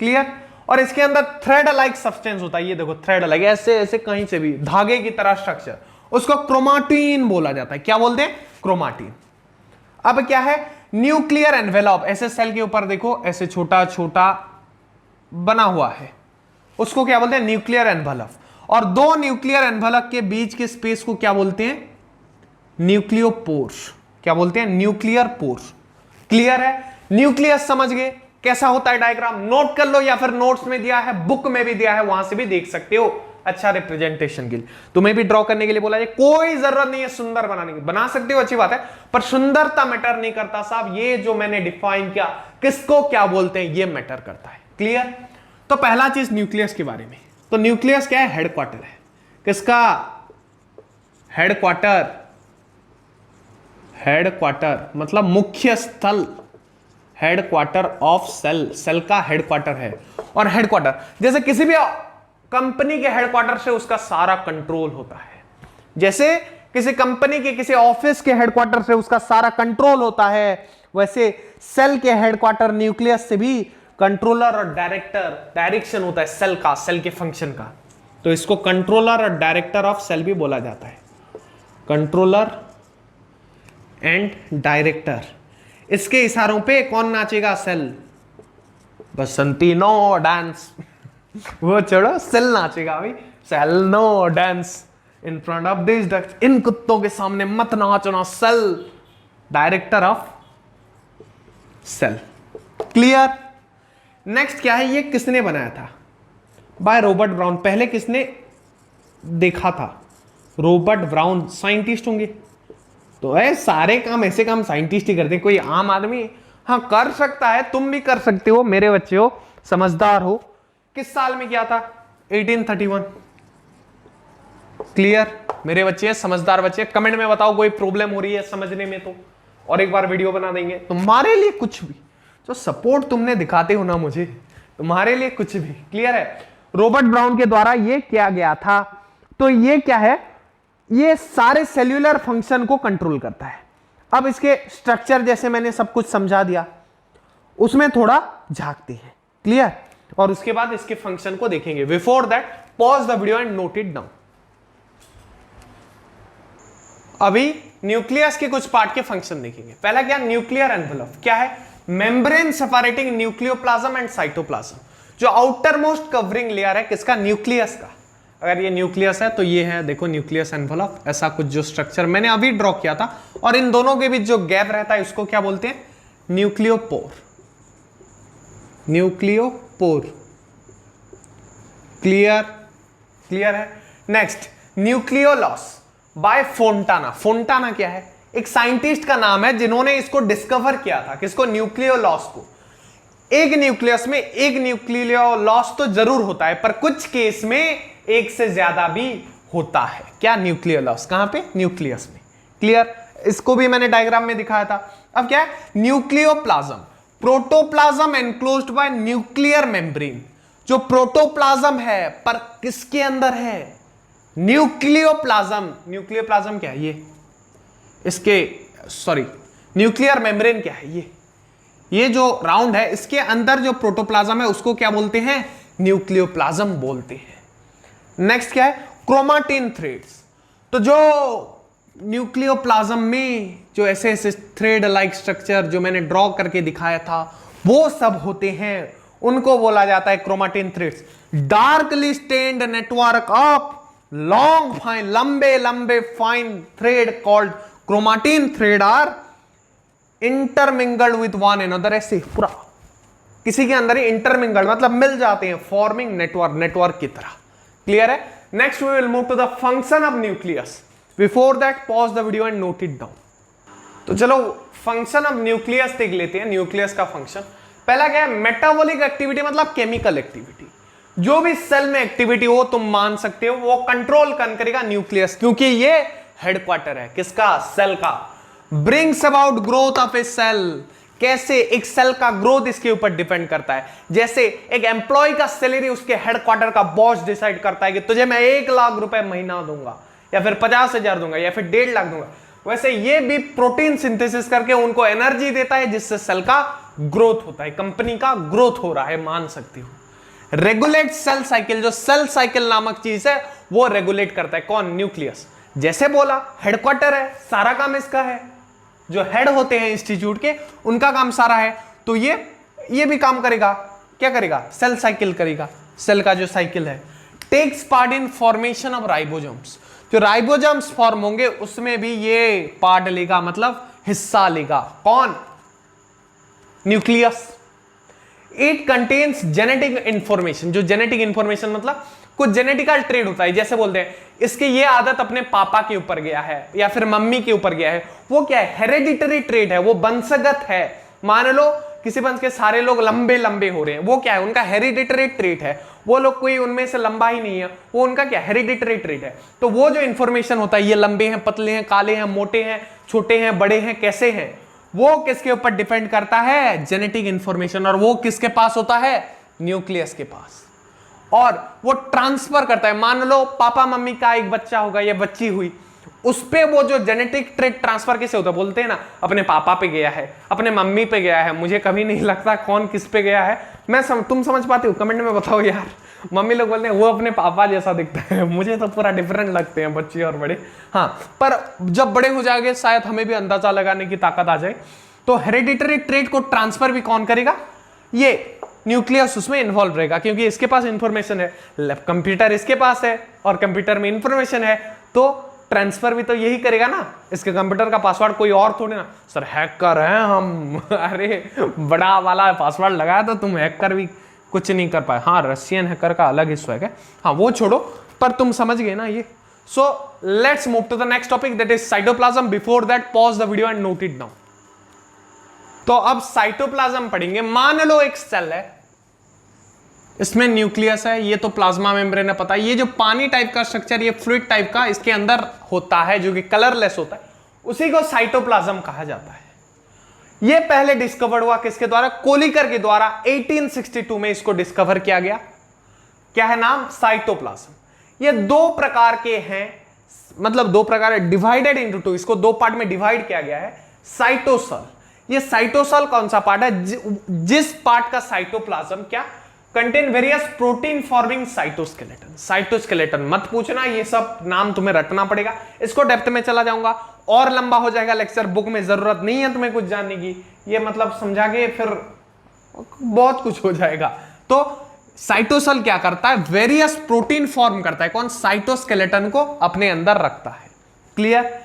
Clear. और इसके अंदर थ्रेड लाइक सब्सटेंस होता है. ये देखो थ्रेड लाइक, ऐसे ऐसे कहीं से भी धागे की तरह स्ट्रक्चर, उसको क्रोमाटिन बोला जाता है. क्या बोलते हैं, क्रोमाटिन. अब क्या है, न्यूक्लियर एनवेलप. ऐसे सेल के ऊपर देखो ऐसे छोटा छोटा बना हुआ है, उसको क्या बोलते हैं, न्यूक्लियर एनवेलप. और दो न्यूक्लियर एनवेलप के बीच के स्पेस को क्या बोलते हैं, न्यूक्लियोपोर्स. क्या बोलते हैं, न्यूक्लियर पोर्स. क्लियर है. न्यूक्लियस समझ गए कैसा होता है, डायग्राम नोट कर लो, या फिर नोट्स में दिया है, बुक में भी दिया है, वहां से भी देख सकते हो. अच्छा रिप्रेजेंटेशन के लिए तुम्हें भी ड्रॉ करने के लिए बोला जाए, कोई जरूरत नहीं है सुंदर बनाने की, बना सकते हो अच्छी बात है, पर सुंदरता मैटर नहीं करता साहब. ये जो मैंने डिफाइन किया किसको क्या बोलते हैं ये मैटर करता है. क्लियर. तो पहला चीज न्यूक्लियस के बारे में. तो न्यूक्लियस क्या है, हेडक्वार्टर है. किसका, हेडक्वार्टर. हेडक्वार्टर मतलब मुख्य स्थल, हेडक्वार्टर ऑफ सेल. सेल का हेडक्वार्टर है. और हेडक्वार्टर जैसे किसी भी कंपनी के हेडक्वार्टर से उसका सारा कंट्रोल होता है. जैसे किसी कंपनी के किसी ऑफिस के हेडक्वार्टर से उसका सारा कंट्रोल होता है, वैसे सेल के हेडक्वार्टर न्यूक्लियस से भी कंट्रोलर और डायरेक्टर, डायरेक्शन होता है सेल का, सेल के फंक्शन का. तो इसको कंट्रोलर और डायरेक्टर ऑफ सेल भी बोला जाता है. Controller and director. इसके इशारों पे कौन नाचेगा, सेल. Basanti no dance. वो छोड़ो, सेल नाचेगा भाई. Cell no dance in front of this ducks. इन कुत्तों के सामने मत नाचना. Cell director of cell. Clear. Next क्या है, ये किसने बनाया था, बाय रॉबर्ट ब्राउन. पहले किसने देखा था, रॉबर्ट ब्राउन. साइंटिस्ट होंगे तो है, सारे काम ऐसे काम साइंटिस्ट ही करते हैं, कोई आम आदमी हाँ कर सकता है. तुम भी कर सकते हो, मेरे बच्चे हो, समझदार हो. किस साल में किया था, 1831. क्लियर. मेरे बच्चे समझदार बच्चे. कमेंट में बताओ कोई प्रॉब्लम हो रही है समझने में तो, और एक बार वीडियो बना देंगे तुम्हारे लिए कुछ भी. जो सपोर्ट तुमने दिखाते हो ना मुझे, तुम्हारे लिए कुछ भी। क्लियर है? रॉबर्ट ब्राउन के द्वारा ये किया गया था। तो ये क्या है? ये सारे सेल्यूलर फंक्शन को कंट्रोल करता है। अब इसके स्ट्रक्चर जैसे मैंने सब कुछ समझा दिया, उसमें थोड़ा झांकते हैं। क्लियर? और उसके बाद इसके फंक्शन को देखेंगे। Before that pause the video and note it down. अभी न्यूक्लियस के कुछ पार्ट के फंक्शन देखेंगे। पहला क्या? Nuclear envelope. क्या है? Membrane separating nucleoplasm and cytoplasm. जो आउटर मोस्ट कवरिंग लेयर है किसका? न्यूक्लियस का। अगर ये न्यूक्लियस है तो ये है, देखो, न्यूक्लियस एनवेलप। ऐसा कुछ जो स्ट्रक्चर मैंने अभी ड्रॉ किया था, और इन दोनों के बीच जो गैप रहता है उसको क्या बोलते हैं? न्यूक्लियोपोर। न्यूक्लियोपोर। क्लियर? क्लियर है? Next, nucleolus by Fontana. Fontana क्या है? एक साइंटिस्ट का नाम है जिन्होंने इसको डिस्कवर किया था। किसको? न्यूक्लियोलॉस को। एक न्यूक्लियस में एक न्यूक्लियोलॉस तो जरूर होता है, पर कुछ केस में एक से ज्यादा भी होता है। क्या? न्यूक्लियोलॉस। कहां पे? न्यूक्लियस में। क्लियर? इसको भी मैंने डायग्राम में दिखाया था। अब क्या है? Nucleoplasm. Protoplasm enclosed bye nuclear membrane. जो प्रोटोप्लाज्म है, पर किसके अंदर है? न्यूक्लियोप्लाज्म। न्यूक्लियोप्लाज्म क्या है? ये इसके, सॉरी, न्यूक्लियर मेम्ब्रेन क्या है? ये जो राउंड है, इसके अंदर जो प्रोटोप्लाज्म है उसको क्या बोलते हैं? न्यूक्लियोप्लाज्म बोलते हैं। नेक्स्ट क्या है? Chromatin threads. तो जो न्यूक्लियोप्लाज्म में जो ऐसे ऐसे थ्रेड लाइक स्ट्रक्चर जो मैंने ड्रॉ करके दिखाया था, वो सब होते हैं, उनको बोला जाता है chromatin threads. Darkly stained network of long fine, लंबे लंबे fine thread called chromatin thread are intermingled with one another. ऐसे पूरा किसी के अंदर ही इंटरमिंगल्ड मतलब मिल जाते हैं, फॉर्मिंग नेटवर्क की तरह। क्लियर है? Next we will move to the function of nucleus. Before that pause the video and note it down. तो चलो फंक्शन ऑफ न्यूक्लियस देख लेते हैं। न्यूक्लियस का फंक्शन पहला क्या है? मेटाबॉलिक एक्टिविटी मतलब केमिकल एक्टिविटी। जो भी सेल में एक्टिविटी हो तुम मान सकते हो वो कंट्रोल करेगा न्यूक्लियस, क्योंकि ये हेडक्वार्टर है किसका? सेल का। Brings about growth of a cell. कैसे? एक सेल का ग्रोथ इसके ऊपर डिपेंड करता है। जैसे एक एम्प्लॉय का सैलरी उसके हेडक्वार्टर का बॉस डिसाइड करता है कि तुझे मैं 1 लाख रुपए महीना दूंगा, या फिर 50,000 दूंगा, या फिर 1.5 लाख दूंगा। वैसे ये भी प्रोटीन सिंथेसिस करके उनको एनर्जी देता है, जिससे सेल का ग्रोथ होता है, कंपनी का ग्रोथ हो रहा है, मान सकती हो। Regulate cell cycle. जो सेल साइकिल नामक चीज है वो रेगुलेट करता है। कौन? न्यूक्लियस। जैसे बोला हेडक्वार्टर है, सारा काम इसका है। जो हेड होते हैं इंस्टीट्यूट के, उनका काम सारा है। तो ये भी काम करेगा। क्या करेगा? सेल साइकिल करेगा। सेल का जो साइकिल है। Takes part in formation of ribosomes. जो राइबोसोम्स फॉर्म होंगे उसमें भी ये पार्ट लेगा, मतलब हिस्सा लेगा। कौन? Nucleus. It contains genetic information. जो जेनेटिक इंफॉर्मेशन मतलब कुछ जेनेटिकल ट्रेड होता है। जैसे बोलते हैं इसकी ये आदत अपने पापा के ऊपर गया है या फिर मम्मी के ऊपर गया है, वो क्या है? हेरेडिटरी ट्रेड है, वो वंशगत है। मान लो किसी वंश के सारे लोग लंबे लंबे हो रहे हैं, वो क्या है? उनका हेरिडिटरी ट्रेट है। वो लोग कोई उनमें से लंबा ही नहीं है, वो उनका क्या? हेरिडिटरी ट्रेट है। तो वो जो इंफॉर्मेशन होता है, ये लंबे हैं, पतले हैं, काले हैं, मोटे हैं, छोटे हैं, बड़े हैं, कैसे हैं, वो किसके ऊपर डिपेंड करता है? Genetic information. और वो किसके पास होता है? न्यूक्लियस के पास। और वो ट्रांसफर करता है। मान लो पापा मम्मी का एक बच्चा होगा या बच्ची हुई, उस पे वो जो जेनेटिक ट्रेट ट्रांसफर कैसे होता है? बोलते हैं ना, अपने पापा पे गया है, अपने मम्मी पे गया है। मुझे कभी नहीं लगता कौन किस पे गया है। तुम समझ पाते हो? कमेंट में बताओ यार। मम्मी लोग बोलते हैं वो अपने पापा जैसा दिखता है, मुझे तो पूरा डिफरेंट लगते हैं बच्चे और बड़े। हाँ, पर जब बड़े हो जाएंगे शायद हमें भी अंदाजा लगाने की ताकत आ जाए। तो हेरिडिटरी ट्रेट को ट्रांसफर भी कौन करेगा? ये न्यूक्लियस उसमें इन्वॉल्व रहेगा, क्योंकि इसके पास इंफॉर्मेशन है। कंप्यूटर इसके पास है और कंप्यूटर में इंफॉर्मेशन है, तो ट्रांसफर भी तो यही करेगा ना। इसके कंप्यूटर का पासवर्ड कोई और थोड़े ना। सर हैकर हैं हम। अरे बड़ा वाला पासवर्ड लगाया तो तुम हैकर भी कुछ नहीं कर पाए। हाँ, रशियन हैकर का अलग ही स्वैग है। हाँ, वो छोड़ो, पर तुम समझ गए ना ये। So let's move to the next topic, that is cytoplasm. Before that pause the video and note it down. तो अब साइटोप्लाज्म पढ़ेंगे। मान लो एक सेल है, इसमें न्यूक्लियस है, ये तो प्लाज्मा मेम्ब्रेन है, पता है। ये जो पानी टाइप का स्ट्रक्चर, ये फ्लूइड टाइप का इसके अंदर होता है, जो कि कलरलेस होता है, उसी को साइटोप्लाज्म कहा जाता है। ये पहले डिस्कवर हुआ किसके द्वारा? कोलिकर के द्वारा 1862 में इसको डिस्कवर किया गया। क्या है नाम? साइटोप्लाज्म। ये दो प्रकार के हैं, मतलब दो प्रकार, डिवाइडेड इनटू टू, इसको दो पार्ट में डिवाइड किया गया है। साइटोसल, ये साइटोसल कौन सा पार्ट है? जिस पार्ट का साइटोप्लाज्म क्या contain various protein forming cytoskeleton. Cytoskeleton मत पूछना, ये सब नाम तुम्हें रटना पड़ेगा, इसको डेप्थ में चला जाऊंगा और लंबा हो जाएगा लेक्चर, बुक में जरूरत नहीं है तुम्हें कुछ जानने की, ये मतलब समझा के फिर बहुत कुछ हो जाएगा। तो साइटोसल क्या करता है? वेरियस प्रोटीन फॉर्म करता है। कौन? साइटोस्केलेटन को अपने अंदर रखता है। क्लियर?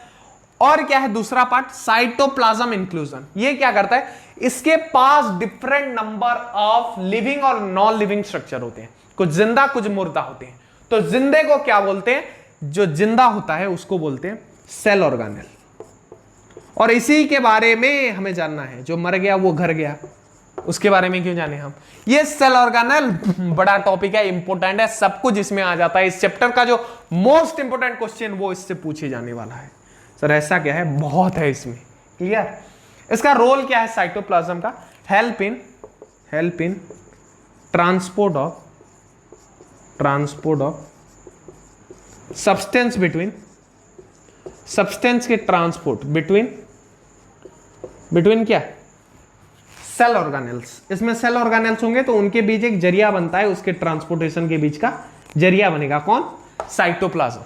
और क्या है दूसरा पार्ट? Cytoplasm inclusion. ये क्या करता है? इसके पास डिफरेंट नंबर ऑफ लिविंग और नॉन लिविंग स्ट्रक्चर होते हैं, कुछ जिंदा कुछ मुर्दा होते हैं। तो जिंदे को क्या बोलते हैं? जो जिंदा होता है उसको बोलते हैं सेल ऑर्गेनेल। और इसी के बारे में हमें जानना है। जो मर गया वो घर गया, उसके बारे में क्यों जाने हम? ये सेल ऑर्गेनेल बड़ा टॉपिक है, इंपॉर्टेंट है, सब कुछ इसमें आ जाता है। इस चैप्टर का जो मोस्ट इंपॉर्टेंट क्वेश्चन वो इससे पूछे जाने वाला है। सर ऐसा क्या है? बहुत है इसमें। क्लियर? इसका रोल क्या है साइटोप्लाज्म का? Help in transport of substance between, substance के ट्रांसपोर्ट बिटवीन क्या? Cell organelles. इसमें सेल ऑर्गेनेल्स होंगे तो उनके बीच एक जरिया बनता है, उसके ट्रांसपोर्टेशन के बीच का जरिया बनेगा कौन? साइटोप्लाज्म।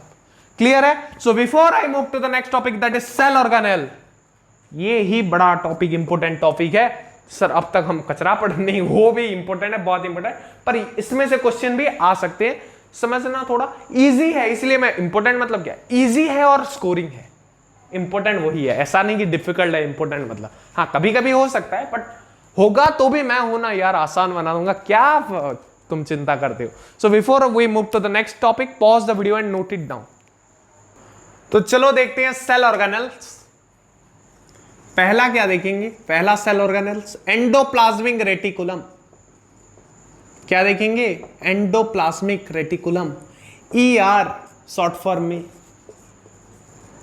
क्लियर है? So before I move to the next topic that is cell organelle, ये ही बड़ा टॉपिक, इंपॉर्टेंट टॉपिक है। सर अब तक हम कचरा पढ़ नहीं, वो भी इंपॉर्टेंट है, बहुत इंपॉर्टेंट, पर इसमें से क्वेश्चन भी आ सकते हैं। समझना थोड़ा इजी है, इसलिए मैं इंपॉर्टेंट मतलब क्या? इजी है और स्कोरिंग है, इंपॉर्टेंट वही है। ऐसा नहीं कि डिफिकल्ट है, इंपॉर्टेंट मतलब हाँ कभी कभी हो सकता है, बट होगा तो भी मैं हूं ना यार, आसान बना दूंगा, क्या तुम चिंता करते हो। So before we move to the next topic, pause the video and note it down. तो चलो देखते हैं सेल ऑर्गेनेल्स। पहला क्या देखेंगे? पहला सेल ऑर्गेनेल्स एंडोप्लाज्मिक रेटिकुलम। क्या देखेंगे? Endoplasmic reticulum, ER short form में।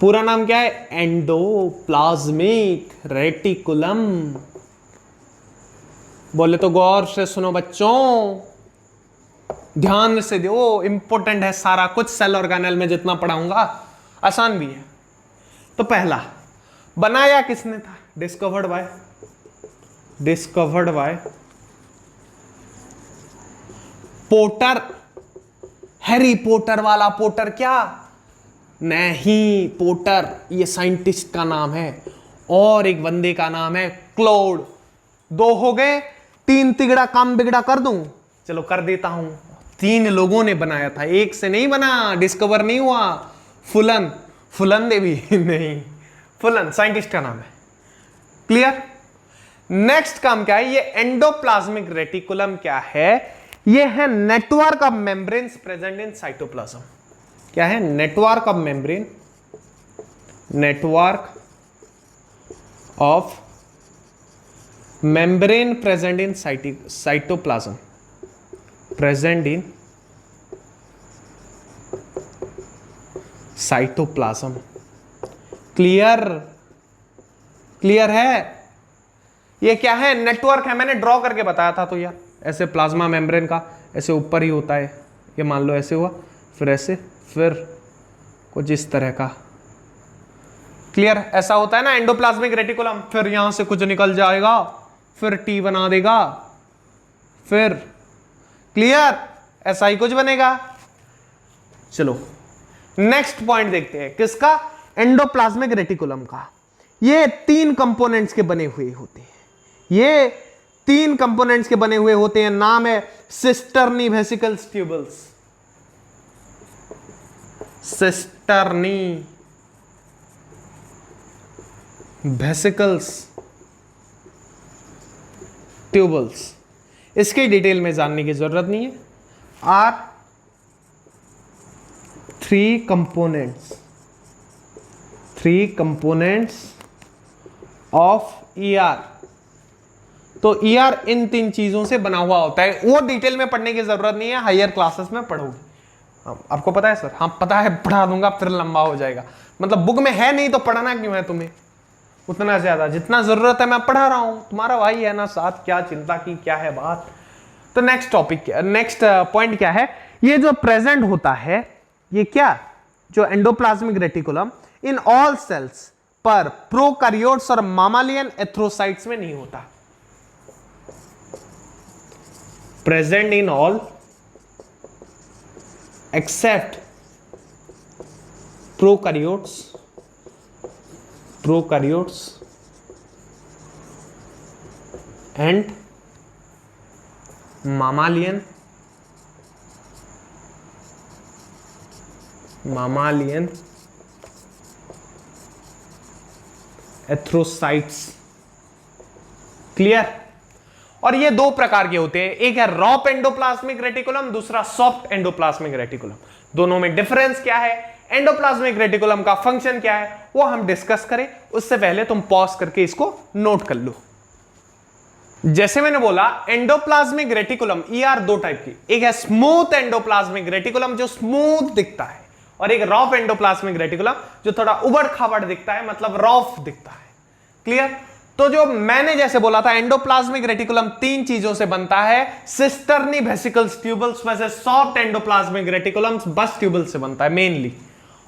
पूरा नाम क्या है? Endoplasmic reticulum. बोले तो गौर से सुनो बच्चों, ध्यान से दो, इंपॉर्टेंट है सारा कुछ सेल ऑर्गेनेल में जितना पढ़ाऊंगा, आसान भी है। तो पहला बनाया किसने था? Discovered by Porter. Harry Potter वाला पोटर क्या? नहीं, पोटर ये साइंटिस्ट का नाम है, और एक बंदे का नाम है क्लोड। दो हो गए, तीन तिगड़ा काम बिगड़ा कर दूं? चलो कर देता हूं। तीन लोगों ने बनाया था, एक से नहीं बना, डिस्कवर नहीं हुआ। फुलन देवी नहीं, फुलन साइंटिस्ट का नाम है। क्लियर? नेक्स्ट काम क्या है? ये एंडोप्लाज्मिक रेटिकुलम क्या है? ये है network of membranes present in cytoplasm. क्या है? Network of membrane, network of membrane present in cytoplasm, present in cytoplasm. Clear है? ये क्या है? नेटवर्क है, मैंने ड्रॉ करके बताया था। तो यार ऐसे प्लाज्मा मेम्ब्रेन का ऐसे ऊपर ही होता है, ये मान लो ऐसे हुआ, फिर ऐसे, फिर कुछ इस तरह का। क्लियर? ऐसा होता है ना एंडोप्लाज्मिक रेटिकुलम। फिर यहां से कुछ निकल जाएगा, फिर टी बना देगा, फिर क्लियर ऐसा ही कुछ बनेगा। चलो नेक्स्ट पॉइंट देखते हैं, किसका? एंडोप्लाज्मिक रेटिकुलम का। ये तीन कंपोनेंट्स के बने हुए होते हैं, ये तीन कंपोनेंट्स के बने हुए होते हैं। नाम है cisternae vesicles tubules, cisternae vesicles tubules. इसकी डिटेल में जानने की जरूरत नहीं है। Are three components of ER। तो ER इन तीन चीजों से बना हुआ होता है, वो डिटेल में पढ़ने की जरूरत नहीं है, हायर क्लासेस में पढ़ोगे। आपको पता है सर? हाँ पता है, पढ़ा दूंगा, फिर लंबा हो जाएगा। मतलब बुक में है नहीं तो पढ़ना क्यों है तुम्हें? उतना ज्यादा जितना जरूरत है मैं पढ़ा रहा हूं, तुम्हारा भाई है ना साथ, क्या चिंता की क्या है बात। तो नेक्स्ट टॉपिक, नेक्स्ट पॉइंट क्या है, ये जो प्रेजेंट होता है ये क्या, जो endoplasmic reticulum in all cells पर प्रोकैरियोट्स और मामालियन एथ्रोसाइट्स में नहीं होता। Present in all except prokaryotes and mammalian erythrocytes. Clear. और ये दो प्रकार के होते हैं, एक है रॉप एंडोप्लाज्मिक रेटिकुलम, दूसरा सॉफ्ट एंडोप्लाज्मिक रेटिकुलम। दोनों में डिफरेंस क्या है, एंडोप्लाज्मिक रेटिकुलम का फंक्शन क्या है, वो हम डिस्कस करें। उससे पहले तुम पॉज करके इसको नोट कर लो। जैसे मैंने बोला एंडोप्लाज्मिक रेटिकुलम ईआर दो टाइप की, एक है स्मूथ एंडोप्लाज्मिक रेटिकुलम जो स्मूथ दिखता है, और एक रॉफ एंडोप्लाज्मिक रेटिकुलम जो थोड़ा उबड़ खाबड़ दिखता है, मतलब रॉफ दिखता है। क्लियर। तो जो मैंने जैसे बोला था एंडोप्लाज्मिक रेटिकुलम तीन चीजों से बनता है, सिस्टर्नी वेसिकल्स ट्यूबल्स, वैसे सॉफ्ट एंडोप्लाज्मिक रेटिकुलम बस ट्यूबल से बनता है मेनली,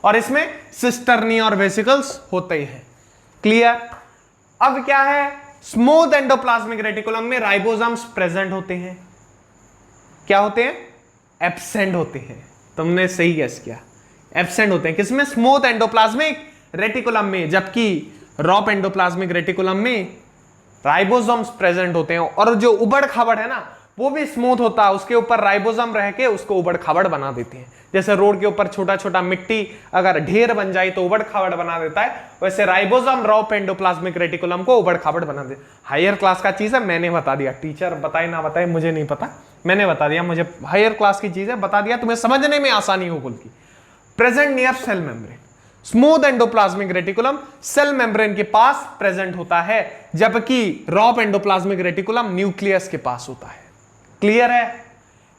और इसमें सिस्टर्नी और वेसिकल्स होते हैं। क्लियर। अब क्या है, स्मूथ एंडोप्लाज्मिक रेटिकुलम में राइबोसोम्स प्रेजेंट होते हैं, क्या होते हैं, एब्सेंट होते हैं। तुमने सही गेस किया, एब्सेंट होते हैं। किसमें, स्मूथ एंडोप्लाज्मिक रेटिकुलम में, जबकि रॉप एंडोप्लाज्मिक रेटिकुलम में राइबोसोम्स प्रेजेंट होते हैं। और जो उबड़ खाबड़ है ना वो भी स्मूथ होता है, उसके ऊपर राइबोसोम रह के उसको उबड़ खाबड़ बना देते हैं। जैसे रोड के ऊपर छोटा छोटा मिट्टी अगर ढेर बन जाए तो उबड़ खाबड़ बना देता है, वैसे राइबोसोम रॉप एंडोप्लाज्मिक रेटिकुलम को उबड़ खाबड़ बना दे। हायर क्लास का चीज है, मैंने बता दिया, टीचर बताए ना बताए मुझे नहीं पता, मैंने बता दिया, मुझे हायर क्लास की चीज है बता दिया, तुम्हें समझने में आसानी हो। कुल की present near cell membrane, smooth endoplasmic reticulum cell membrane के पास प्रेजेंट होता है, जबकि रॉप एंडोप्लाज्मिक रेटिकुलम न्यूक्लियस के पास होता है। क्लियर है।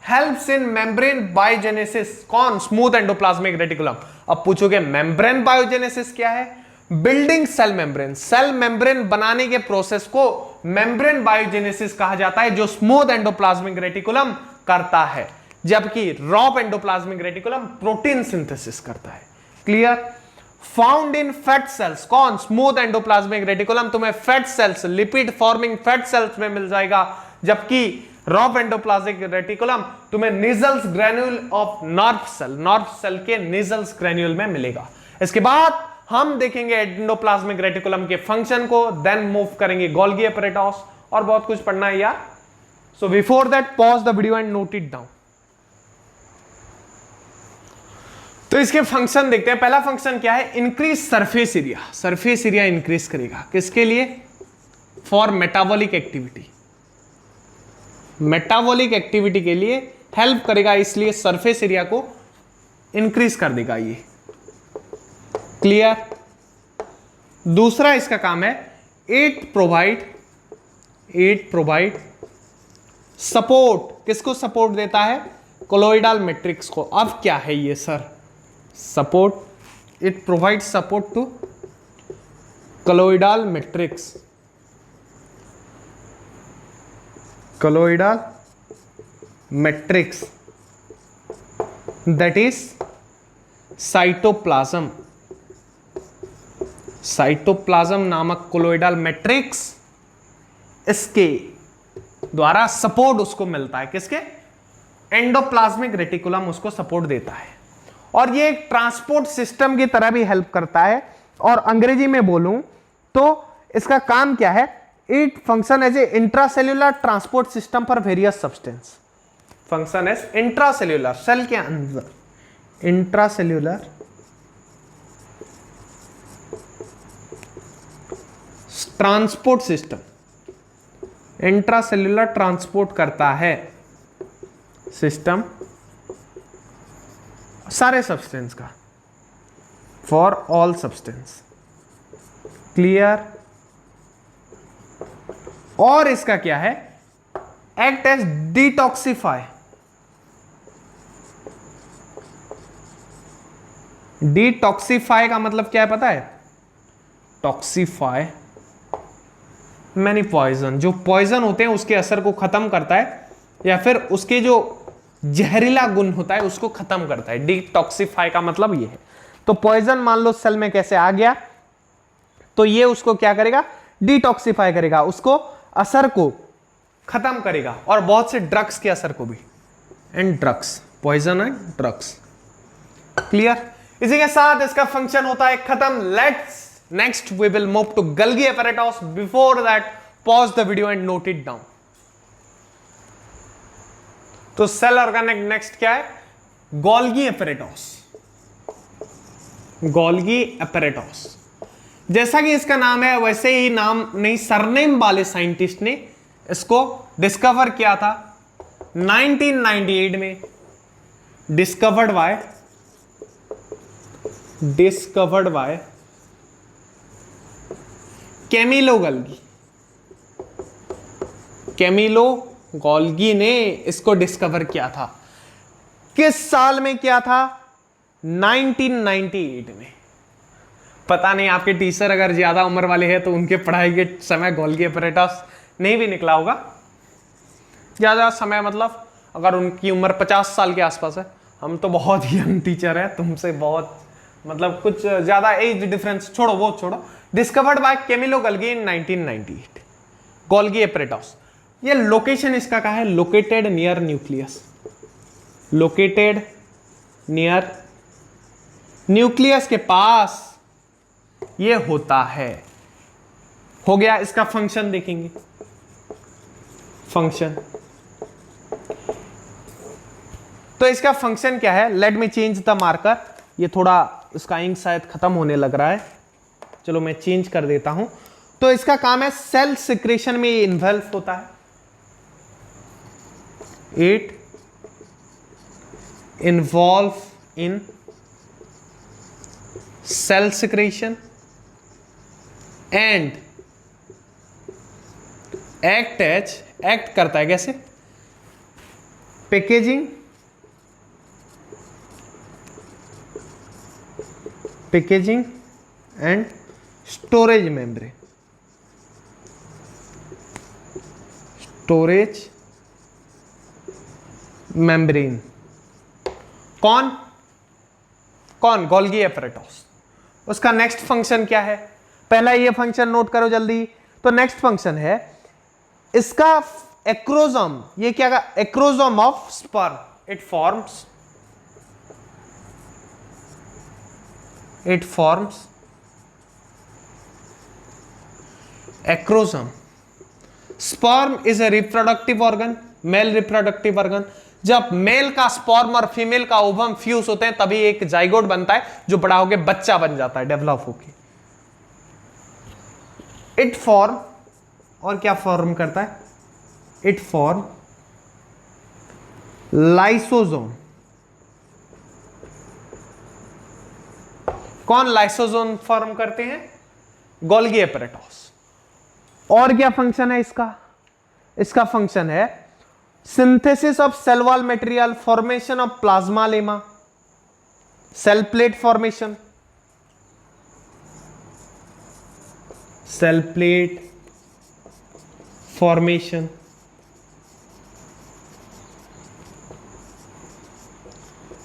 हेल्प्स इन मेम्ब्रेन बायोजेनेसिस, कौन, स्मूथ एंडोप्लाज्मिक रेटिकुलम। अब पूछोगे मेम्ब्रेन बायोजेनेसिस क्या है, building cell membrane, cell membrane बनाने के प्रोसेस को मेम्ब्रेन बायोजेनेसिस कहा जाता है, जो स्मूथ एंडोप्लाज्मिक रेटिकुलम करता है, जबकि रॉप एंडोप्लाज्मिक रेटिकुलम प्रोटीन सिंथेसिस करता है। Clear. Found in fat cells, कौन, स्मूथ एंडोप्लाज्मिक रेटिकुलम तुम्हें fat cells, lipid forming fat cells में मिल जाएगा, जबकि रॉप एंडोप्लाज्मिक रेटिकुलम तुम्हें निजल्स ग्रैन्यूल ऑफ नर्व सेल के निजल्स ग्रैन्यूल में मिलेगा। इसके बाद हम देखेंगे एंडोप्लाज्मिक रेटिकुलम के फंक्शन को, देन मूव करेंगे गोल्गी एपैरेटस, और बहुत कुछ पढ़ना है यार। सो before that pause the video and note it down. तो इसके फंक्शन देखते हैं। पहला फंक्शन क्या है, increase surface area, surface area increase करेगा, किसके लिए, for metabolic activity, metabolic activity के लिए हेल्प करेगा, इसलिए सरफेस एरिया को इंक्रीज कर देगा ये। क्लियर। दूसरा इसका काम है इट प्रोवाइड सपोर्ट, किसको सपोर्ट देता है, कोलोइडल मैट्रिक्स को। अब क्या है ये sir, support, it provide support to colloidal matrix, colloidal matrix, that is cytoplasm. Cytoplasm नामक कोलोइडल मैट्रिक्स, इसके द्वारा सपोर्ट उसको मिलता है, किसके, एंडोप्लाज्मिक रेटिकुलम उसको सपोर्ट देता है, और ये एक ट्रांसपोर्ट सिस्टम की तरह भी हेल्प करता है। और अंग्रेजी में बोलूं तो इसका काम क्या है, it function as a intracellular transport system for various substance, function as intracellular, cell के अंदर, intracellular transport system, intracellular transport करता है सिस्टम सारे सब्सटेंस का, फॉर ऑल सब्सटेंस। क्लियर। और इसका क्या है, एक्ट एज डिटॉक्सिफाई, डिटॉक्सिफाई का मतलब क्या है पता है, टॉक्सिफाई मैनी पॉइजन, जो पॉइजन होते हैं उसके असर को खत्म करता है, या फिर उसके जो जहरीला गुण होता है उसको खत्म करता है। डिटॉक्सिफाई का मतलब ये है। तो पॉइजन मान लो सेल में कैसे आ गया, तो ये उसको क्या करेगा, डिटॉक्सिफाई करेगा, उसको असर को खत्म करेगा, और बहुत से ड्रग्स के असर को भी। And drugs, poison and drugs, clear. इसी के साथ इसका फंक्शन होता है खत्म। Let's next we will move to Golgi apparatus. Before that pause the video and note it down. तो सेल ऑर्गन नेक्स्ट क्या है, गोल्गी एपैरेटस। गोल्गी एपैरेटस, जैसा कि इसका नाम है वैसे ही नाम नहीं, सरनेम वाले साइंटिस्ट ने इसको डिस्कवर किया था 1998 में। Discovered by Camillo Golgi. Camillo Golgi ने इसको डिस्कवर किया था। किस साल में किया था, 1998 में। पता नहीं आपके टीचर अगर ज्यादा उम्र वाले हैं तो उनके पढ़ाई के समय गोल्गी एपैरेटस नहीं भी निकला होगा। ज्यादा समय मतलब अगर उनकी उम्र 50 साल के आसपास है, हम तो बहुत ही यंग टीचर है, तुमसे बहुत मतलब कुछ ज्यादा एज डिफरेंस छोड़ो, वो छोड़ो। Discovered by Camillo Golgi in 1998। Golgi apparatus, ये लोकेशन इसका कहाँ है, located near nucleus. Located near nucleus के पास ये होता है। हो गया। इसका फंक्शन देखेंगे, फंक्शन। तो इसका फंक्शन क्या है, let me change the marker. ये थोड़ा इसका इंक शायद खत्म होने लग रहा है, चलो मैं चेंज कर देता हूं। तो इसका काम है सेल सिक्रेशन में ये इन्वॉल्व होता है। It involve in cell secretion and act करता है कैसे, packaging and storage membrane. Storage membrane कौन गोल्गी एपैरेटस। उसका नेक्स्ट फंक्शन क्या है, पहला ये फंक्शन नोट करो जल्दी। तो नेक्स्ट फंक्शन है इसका एक्रोसोम। ये क्या का acrosome of sperm. It forms acrosome. Sperm is a reproductive organ, male reproductive organ. जब मेल का स्पर्म और फीमेल का ओवम फ्यूज होते हैं तभी एक जाइगोट बनता है जो बड़ा होकर बच्चा बन जाता है, डेवलप होके। इट फॉर्म, और क्या फॉर्म करता है, इट फॉर्म लाइसोसोम। कौन लाइसोसोम फॉर्म करते हैं, गोल्गी एपैरेटस। और क्या फंक्शन है इसका फंक्शन है synthesis of cell wall material, formation of plasmalemma, cell plate formation, cell plate formation,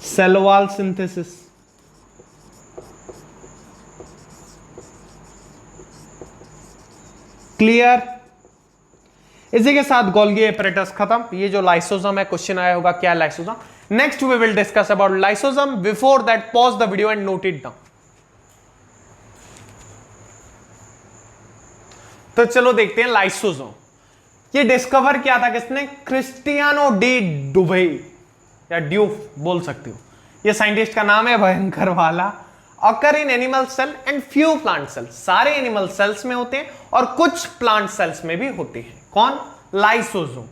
cell wall synthesis, clear. इसी के साथ गोल्गी एपैरेटस खत्म। ये जो लाइसोसोम है, क्वेश्चन आया होगा क्या lysosome. Next we will discuss about lysosome. Before that pause the video and note it down. तो चलो देखते हैं लाइसोसोम। ये डिस्कवर किया था किसने, क्रिस्टियानो डी डुबई या ड्यूफ बोल सकते हो। ये साइंटिस्ट का नाम है भयंकर वाला। Occur in animal cell and few plant cell. सारे एनिमल सेल्स में होते हैं और कुछ प्लांट सेल्स में भी होते हैं। कौन, लाइसोसोम।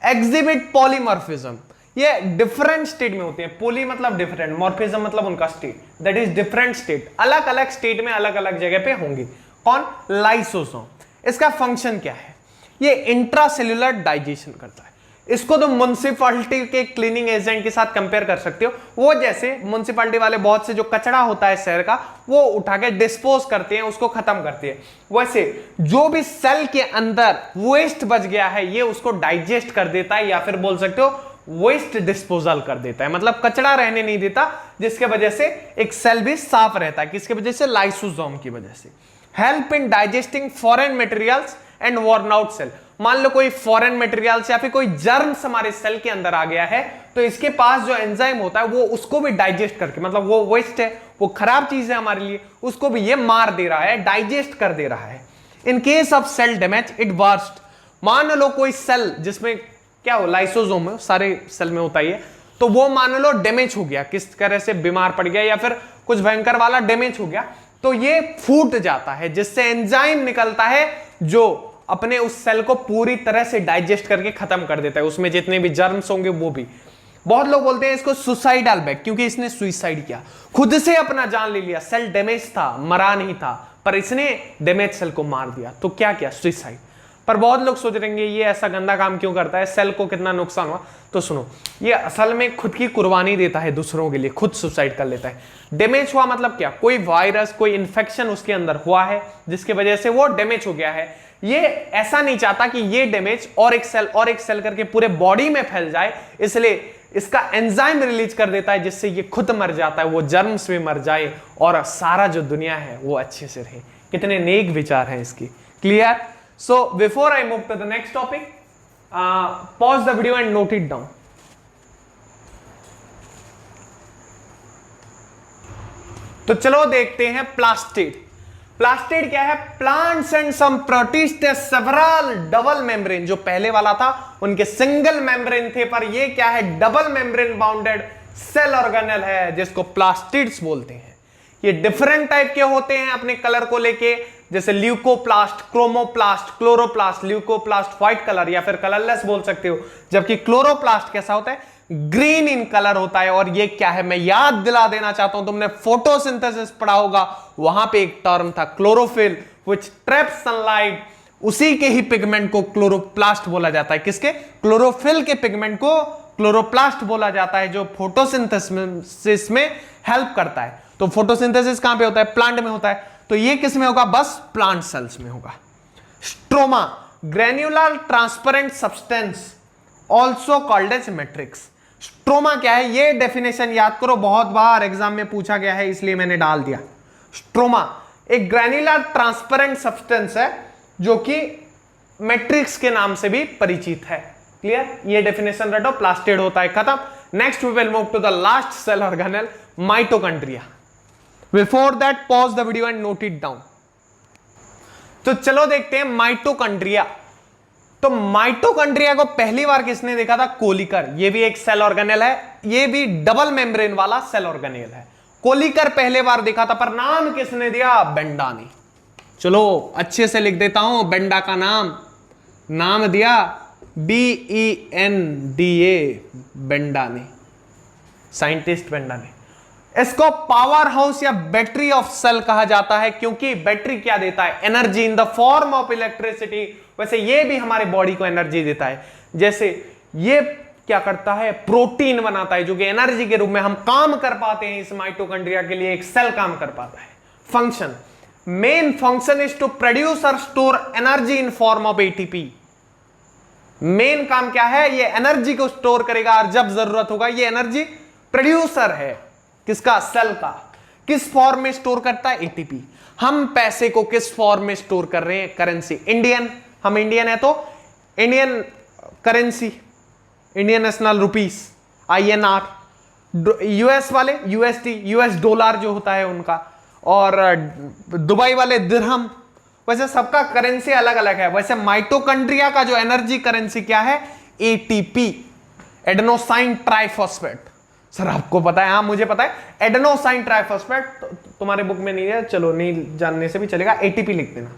Exhibit polymorphism. ये डिफरेंट स्टेट में होते हैं। पोली मतलब डिफरेंट, मॉर्फिज्म मतलब उनका state, that is different state. अलग अलग स्टेट में अलग अलग जगह पे होंगे। कौन, लाइसोसोम। इसका फंक्शन क्या है, ये इंट्रासेल्यूलर डाइजेशन करता है। इसको तुम म्युनिसिपैलिटी के क्लीनिंग एजेंट के साथ कंपेयर कर सकते हो। वो जैसे म्युनिसिपैलिटी वाले बहुत से जो कचरा होता है शहर का वो उठा के डिस्पोज करते हैं, उसको खत्म करते हैं, वैसे जो भी सेल के अंदर वेस्ट बच गया है ये उसको डाइजेस्ट कर देता है, या फिर बोल सकते हो वेस्ट डिस्पोजल कर देता है, मतलब कचरा रहने नहीं देता, जिसके वजह से एक सेल भी साफ रहता है। किसके वजह से? लाइसोसोम की वजह से। Help in digesting foreign materials and worn out cell. मान लो कोई फॉरेन मटेरियल्स या फिर कोई जर्म्स हमारे सेल के अंदर आ गया है, तो इसके पास जो एंजाइम होता है वो उसको भी डाइजेस्ट करके, मतलब वो वेस्ट है, वो खराब चीज है हमारे लिए, उसको भी ये मार दे रहा है, डाइजेस्ट कर दे रहा है। In case of cell damage it burst. मान लो कोई सेल जिसमें क्या हो, लाइसोसोम है, सारे सेल में होता ही है, तो वो मान लो डैमेज हो गया, किस तरह से बीमार पड़ गया या फिर कुछ भयंकर वाला डैमेज हो गया, तो ये फूट जाता है, जिससे एंजाइम निकलता है जो अपने उस सेल को पूरी तरह से डाइजेस्ट करके खत्म कर देता है, उसमें जितने भी जर्म्स होंगे वो भी। बहुत लोग बोलते हैं इसको सुसाइडल बैक, क्योंकि इसने सुसाइड किया, खुद से अपना जान ले लिया। सेल डैमेज था, मरा नहीं था, पर इसने डैमेज सेल को मार दिया, तो क्या किया? सुसाइड। पर बहुत लोग सोच रहे हैं ये ऐसा गंदा काम क्यों करता है, सेल को कितना नुकसान हुआ। तो सुनो, ये असल में खुद की कुर्बानी देता है दूसरों के लिए, खुद सुसाइड कर लेता है। डैमेज हुआ मतलब क्या? कोई वायरस, कोई इंफेक्शन उसके अंदर हुआ है जिसकी वजह से वो डैमेज हो गया है। ये ऐसा नहीं चाहता कि ये डैमेज और एक सेल करके पूरे बॉडी में फैल जाए, इसलिए इसका एंजाइम रिलीज कर देता है, जिससे ये खुद मर जाता है, वो जर्म्स भी मर जाए और सारा जो दुनिया है वो अच्छे से रहे। कितने नेक विचार हैं इसकी। Clear? So before I move to the next topic, pause the video and note it down. तो चलो देखते हैं प्लास्टिड। प्लास्टिड क्या है? Plants and some protist several double membrane. जो पहले वाला था उनके सिंगल मेम्ब्रेन थे, पर ये क्या है? Double membrane bounded cell organelle है, जिसको प्लास्टिड्स बोलते हैं। ये डिफरेंट टाइप के होते हैं अपने कलर को लेके, जैसे leucoplast, chromoplast, chloroplast. Leucoplast white colour या फिर कलरलेस बोल सकते हो, जबकि क्लोरोप्लास्ट कैसा होता है? ग्रीन इन कलर होता है। और ये क्या है मैं याद दिला देना चाहता हूं, तुमने फोटोसिंथेसिस पढ़ा होगा, वहां पे एक टर्म था क्लोरोफिल व्हिच ट्रैप्स सनलाइट। उसी के ही पिगमेंट को क्लोरोप्लास्ट बोला जाता है। किसके? क्लोरोफिल के पिगमेंट को क्लोरोप्लास्ट बोला जाता है, जो फोटोसिंथेसिस में हेल्प करता है। तो फोटोसिंथेसिस कहां पे होता है? प्लांट में होता है। तो ये किस में होगा? बस प्लांट सेल्स में होगा। Stroma, granular transparent substance also called as matrix. Stroma क्या है? ये डेफिनेशन याद करो, बहुत बार एग्जाम में पूछा गया है, इसलिए मैंने डाल दिया। स्ट्रोमा एक ग्रेन्युलर ट्रांसपेरेंट सब्सटेंस है जो कि मैट्रिक्स के नाम से भी परिचित है। क्लियर? ये डेफिनेशन रटो, प्लास्टिड होता है, खत्म। Next we will move to the last cell organelle, mitochondria. Before that, pause the video and note it down. तो चलो देखते हैं माइटोकॉन्ड्रिया। तो माइटोकॉन्ड्रिया को पहली बार किसने देखा था? कोलिकर। ये भी एक सेल ऑर्गेनेल है, ये भी डबल मेम्ब्रेन वाला सेल ऑर्गेनेल है। कोलिकर पहले बार देखा था, पर नाम किसने दिया? बेंडा ने। चलो अच्छे से लिख देता हूं, बेंडा का नाम दिया BENDA, बेंडा ने, साइंटिस्ट बेंडा ने। इसको पावर हाउस या बैटरी ऑफ सेल कहा जाता है, क्योंकि बैटरी क्या देता है? Energy in the form of electricity. वैसे ये भी हमारे बॉडी को एनर्जी देता है। जैसे ये क्या करता है? प्रोटीन बनाता है, जो कि एनर्जी के रूप में हम काम कर पाते हैं। इस माइटोकॉन्ड्रिया के लिए एक सेल काम कर पाता है। Function, main function is to produce और store energy in form of ATP। Main काम क्या है? ये एनर्जी को स्टोर करेगा और जब जरूरत होगा ये एनर्जी प्रोड्यूसर है। किसका? सेल का। किस फॉर्म में स्टोर करता है? ATP। हम पैसे को किस फॉर्म में स्टोर कर रहे हैं? करेंसी। इंडियन, हम इंडियन है तो Indian currency, Indian national rupees, INR। US वाले USD, US डॉलर जो होता है उनका, और दुबई वाले दिरहम। वैसे सबका करेंसी अलग अलग है। वैसे माइटोकॉन्ड्रिया का जो एनर्जी करेंसी क्या है? ATP, adenosine triphosphate. सर आपको पता है? हाँ मुझे पता है, एडेनोसाइन ट्राइफॉस्फेट। तुम्हारे बुक में नहीं है, चलो नहीं जानने से भी चलेगा, ATP लिख देना।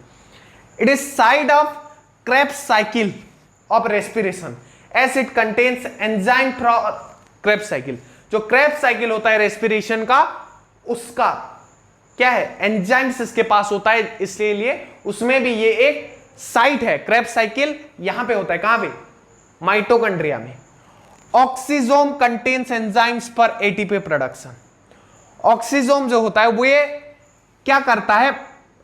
It is site of Krebs cycle of respiration as it contains enzyme for Krebs cycle. जो क्रेब्स साइकिल होता है रेस्पिरेशन का, उसका क्या है? एंजाइम्स इसके पास होता है, इसलिए उसमें भी ये एक साइट है। क्रेब्स साइकिल यहां पे होता है। कहां पे? माइटोकॉन्ड्रिया में oxysome contains enzymes for ATP production. Oxysome जो होता है वो ये क्या करता है,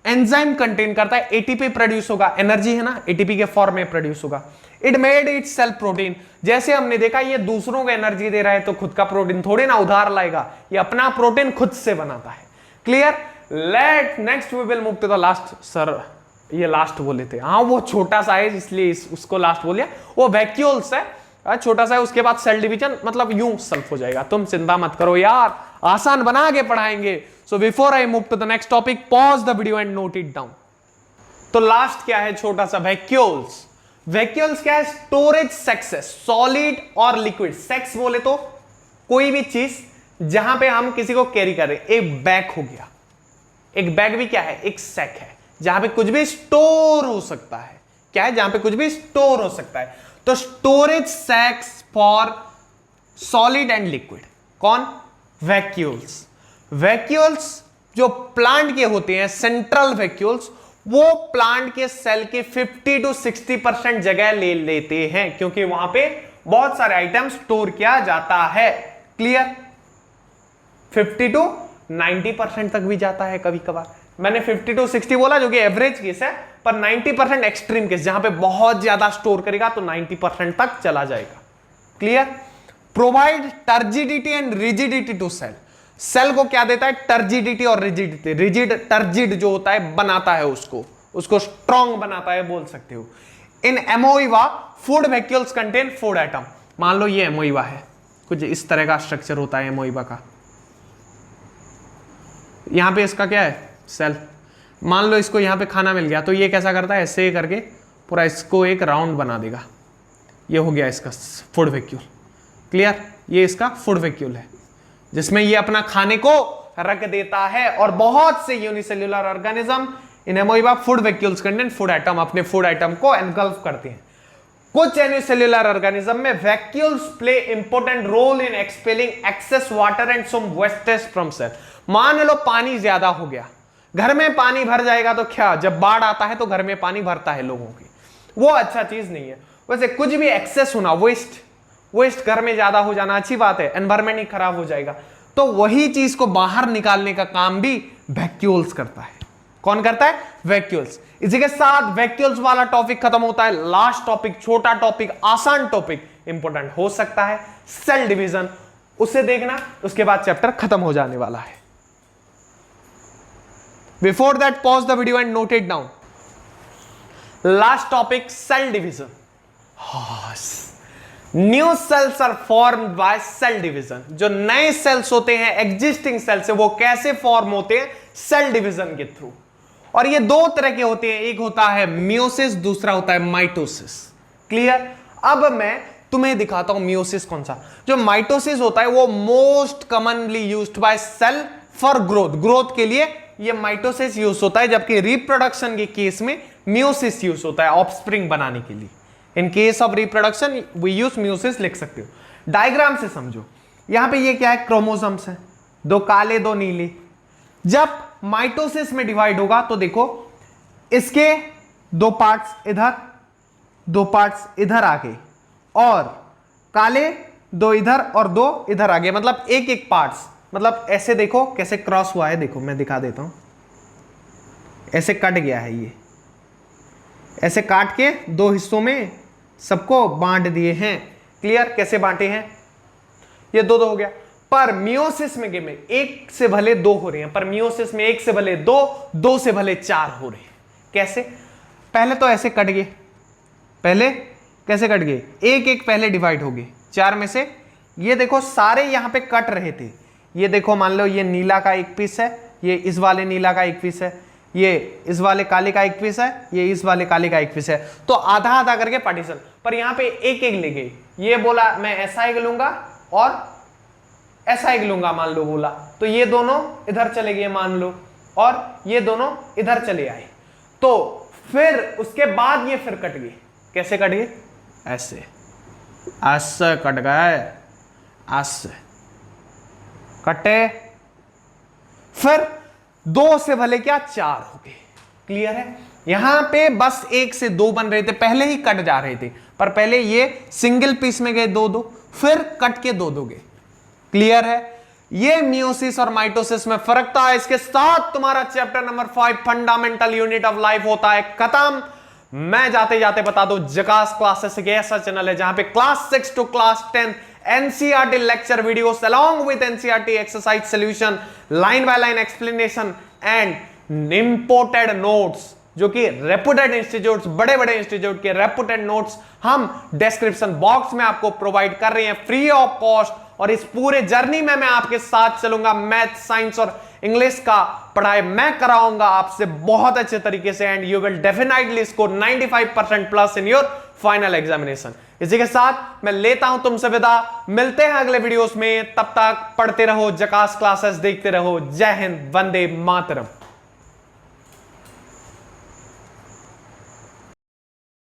एंजाइम कंटेन करता है, एटीपी प्रोड्यूस होगा, एनर्जी है ना, एटीपी के फॉर्म में प्रोड्यूस होगा। It made it self protein. जैसे हमने देखा ये दूसरों को एनर्जी दे रहा है तो खुद का प्रोटीन थोड़ी ना उधार लाएगा, ये अपना प्रोटीन खुद से बनाता है। Clear? Let next we will move to the last. Sir ये लास्ट बोले थे, हाँ वो छोटा सा है इसलिए उसको लास्ट बोलिए। वो वैक्यूल्स है, छोटा सा है, उसके बाद सेल डिवीजन, मतलब यूं सेल्फ हो जाएगा। तुम चिंता मत करो यार, आसान बना के पढ़ाएंगे। So before I move to the next topic, pause the video and note it down. तो लास्ट क्या है, छोटा सा वैक्यूल्स। वैक्यूल्स क्या है, स्टोरेज सेक्स है, सॉलिड और लिक्विड। सेक्स बोले तो कोई भी चीज जहां पे हम किसी को कैरी कर रहे हैं। एक बैग हो गया, एक बैग भी क्या है, एक सैक है जहां पे कुछ भी स्टोर हो सकता है। क्या है, जहां पे कुछ भी स्टोर हो सकता है। तो storage sacs for solid and liquid कौन, वैक्यूल्स। वैक्यूल्स जो प्लांट के होते हैं, सेंट्रल वैक्यूल्स, वो प्लांट के सेल के 50 to 60% जगह ले लेते हैं, क्योंकि वहां पे बहुत सारे आइटम स्टोर किया जाता है। क्लियर? 50 to 90% तक भी जाता है कभी कभार। मैंने 50 to 60 बोला जो कि एवरेज केस है, पर 90% एक्सट्रीम केस, जहां पे बहुत ज्यादा स्टोर करेगा तो 90% तक चला जाएगा। Clear? Provide turgidity and rigidity to cell. Cell को क्या देता है, टर्जिडिटी और रिजिडिटी। रिजिड, टर्जिड जो होता है बनाता है उसको स्ट्रॉन्ग बनाता है बोल सकते हो। In amoeba food vacuoles contain food atom. मान लो ये एमोइवा है, कुछ इस तरह का स्ट्रक्चर होता है एमोइवा का। यहां पे इसका क्या है, सेल। मान लो इसको यहां पे खाना मिल गया तो ये कैसा करता है, ऐसे करके पूरा इसको एक राउंड बना देगा। ये हो गया इसका फूड वैक्यूल। क्लियर? ये इसका फूड वैक्यूल है जिसमें ये अपना खाने को रख देता है। और बहुत से unicellular organism in amoeba food vacuoles contain food item, अपने फूड आइटम को एनगल्फ करते हैं। कुछ यूनिसेल्युलर ऑर्गेनिज्म में vacuoles play important role in expelling excess water and some wastage from cell. मान लो पानी ज्यादा हो गया, घर में पानी भर जाएगा तो क्या, जब बाढ़ आता है तो घर में पानी भरता है लोगों की, वो अच्छा चीज नहीं है। वैसे कुछ भी एक्सेस होना, वेस्ट घर में ज्यादा हो जाना अच्छी बात है, एनवायरमेंट ही खराब हो जाएगा। तो वही चीज को बाहर निकालने का काम भी वैक्यूल्स करता है। कौन करता है, वैक्यूल्स। इसी के साथ वैक्यूल्स वाला टॉपिक खत्म होता है। लास्ट टॉपिक, छोटा टॉपिक, आसान टॉपिक, इंपॉर्टेंट हो सकता है, सेल डिवीजन। उसे देखना, उसके बाद चैप्टर खत्म हो जाने वाला है। Before that pause the video and note it down. Last topic, cell division. New cells are formed by cell division. जो नए सेल्स होते हैं, एग्जिस्टिंग सेल्स है, वो कैसे फॉर्म होते हैं, सेल डिवीजन के थ्रू। और ये दो तरह के होते हैं, एक होता है मियोसिस, दूसरा होता है माइटोसिस। क्लियर? अब मैं तुम्हें दिखाता हूं मियोसिस कौन सा। जो माइटोसिस होता है वो most commonly used by cell for growth के लिए ये माइटोसिस यूज होता है, जबकि रिप्रोडक्शन के केस में मियोसिस यूज होता है, ऑफस्प्रिंग बनाने के लिए। In case of reproduction we use meiosis, लिख सकते हो। डायग्राम से समझो, यहां पे ये क्या है, क्रोमोसोम्स है, दो काले दो नीले। जब माइटोसिस में डिवाइड होगा तो देखो इसके दो पार्ट्स इधर, दो पार्ट्स इधर आ गए, और काले दो इधर और दो इधर आ गए, मतलब एक एक पार्ट्स। मतलब ऐसे देखो कैसे क्रॉस हुआ है, देखो मैं दिखा देता हूं, ऐसे कट गया है, ये ऐसे काट के दो हिस्सों में सबको बांट दिए हैं। क्लियर? कैसे बांटे हैं, ये दो दो हो गया। पर मियोसिस में एक से भले दो हो रहे हैं, पर मियोसिस में एक से भले दो, दो से भले चार हो रहे हैं। कैसे? पहले तो ऐसे कट गए, पहले कैसे कट गए, एक एक पहले डिवाइड हो गए चार में से। ये देखो सारे यहां पे कट रहे थे, ये देखो मान लो ये नीला का एक पीस है, ये इस वाले नीला का एक पीस है, ये इस वाले काले का एक पीस है, ये इस वाले काले का एक पीस है। तो आधा आधा करके पार्टीशन, पर यहां पे एक एक ले गए। ये बोला मैं ऐसा एक लूंगा और ऐसा एक लूंगा, मान लो बोला, तो ये दोनों इधर चले गए मान लो, और ये दोनों इधर चले आए। तो फिर उसके बाद ये फिर कट गए। कैसे कट गए, ऐसे, ऐसे कट गए, ऐसे कटे। फिर दो से भले क्या चार हो गए। क्लियर है? यहां पे बस एक से दो बन रहे थे, पहले ही कट जा रहे थे, पर पहले ये सिंगल पीस में गए 2-2, फिर कट के 2-2 गए। क्लियर है? ये मियोसिस और माइटोसिस में फर्क था। इसके साथ तुम्हारा chapter number 5 fundamental unit of life होता है खत्म। मैं जाते जाते बता दूं, जकास क्लासेस एक ऐसा चैनल है जहां पे class 6 to class 10 NCERT lecture videos along with NCERT exercise solution, line by line explanation and imported notes, जो कि रेपुटेड इंस्टीट्यूट्स, बड़े बड़े इंस्टीट्यूट के रेपुटेड नोट्स हम डिस्क्रिप्शन बॉक्स में आपको प्रोवाइड कर रहे हैं फ्री ऑफ कॉस्ट। और इस पूरे जर्नी में मैं आपके साथ चलूंगा। मैथ, साइंस और इंग्लिश का पढ़ाई मैं कराऊंगा आपसे बहुत अच्छे तरीके से, and you will definitely score 95% plus in your final examination. इसी के साथ मैं लेता हूं तुमसे विदा। मिलते हैं अगले वीडियोस में, तब तक पढ़ते रहो, जकास क्लासेस देखते रहो। जय हिंद, वंदे मातरम।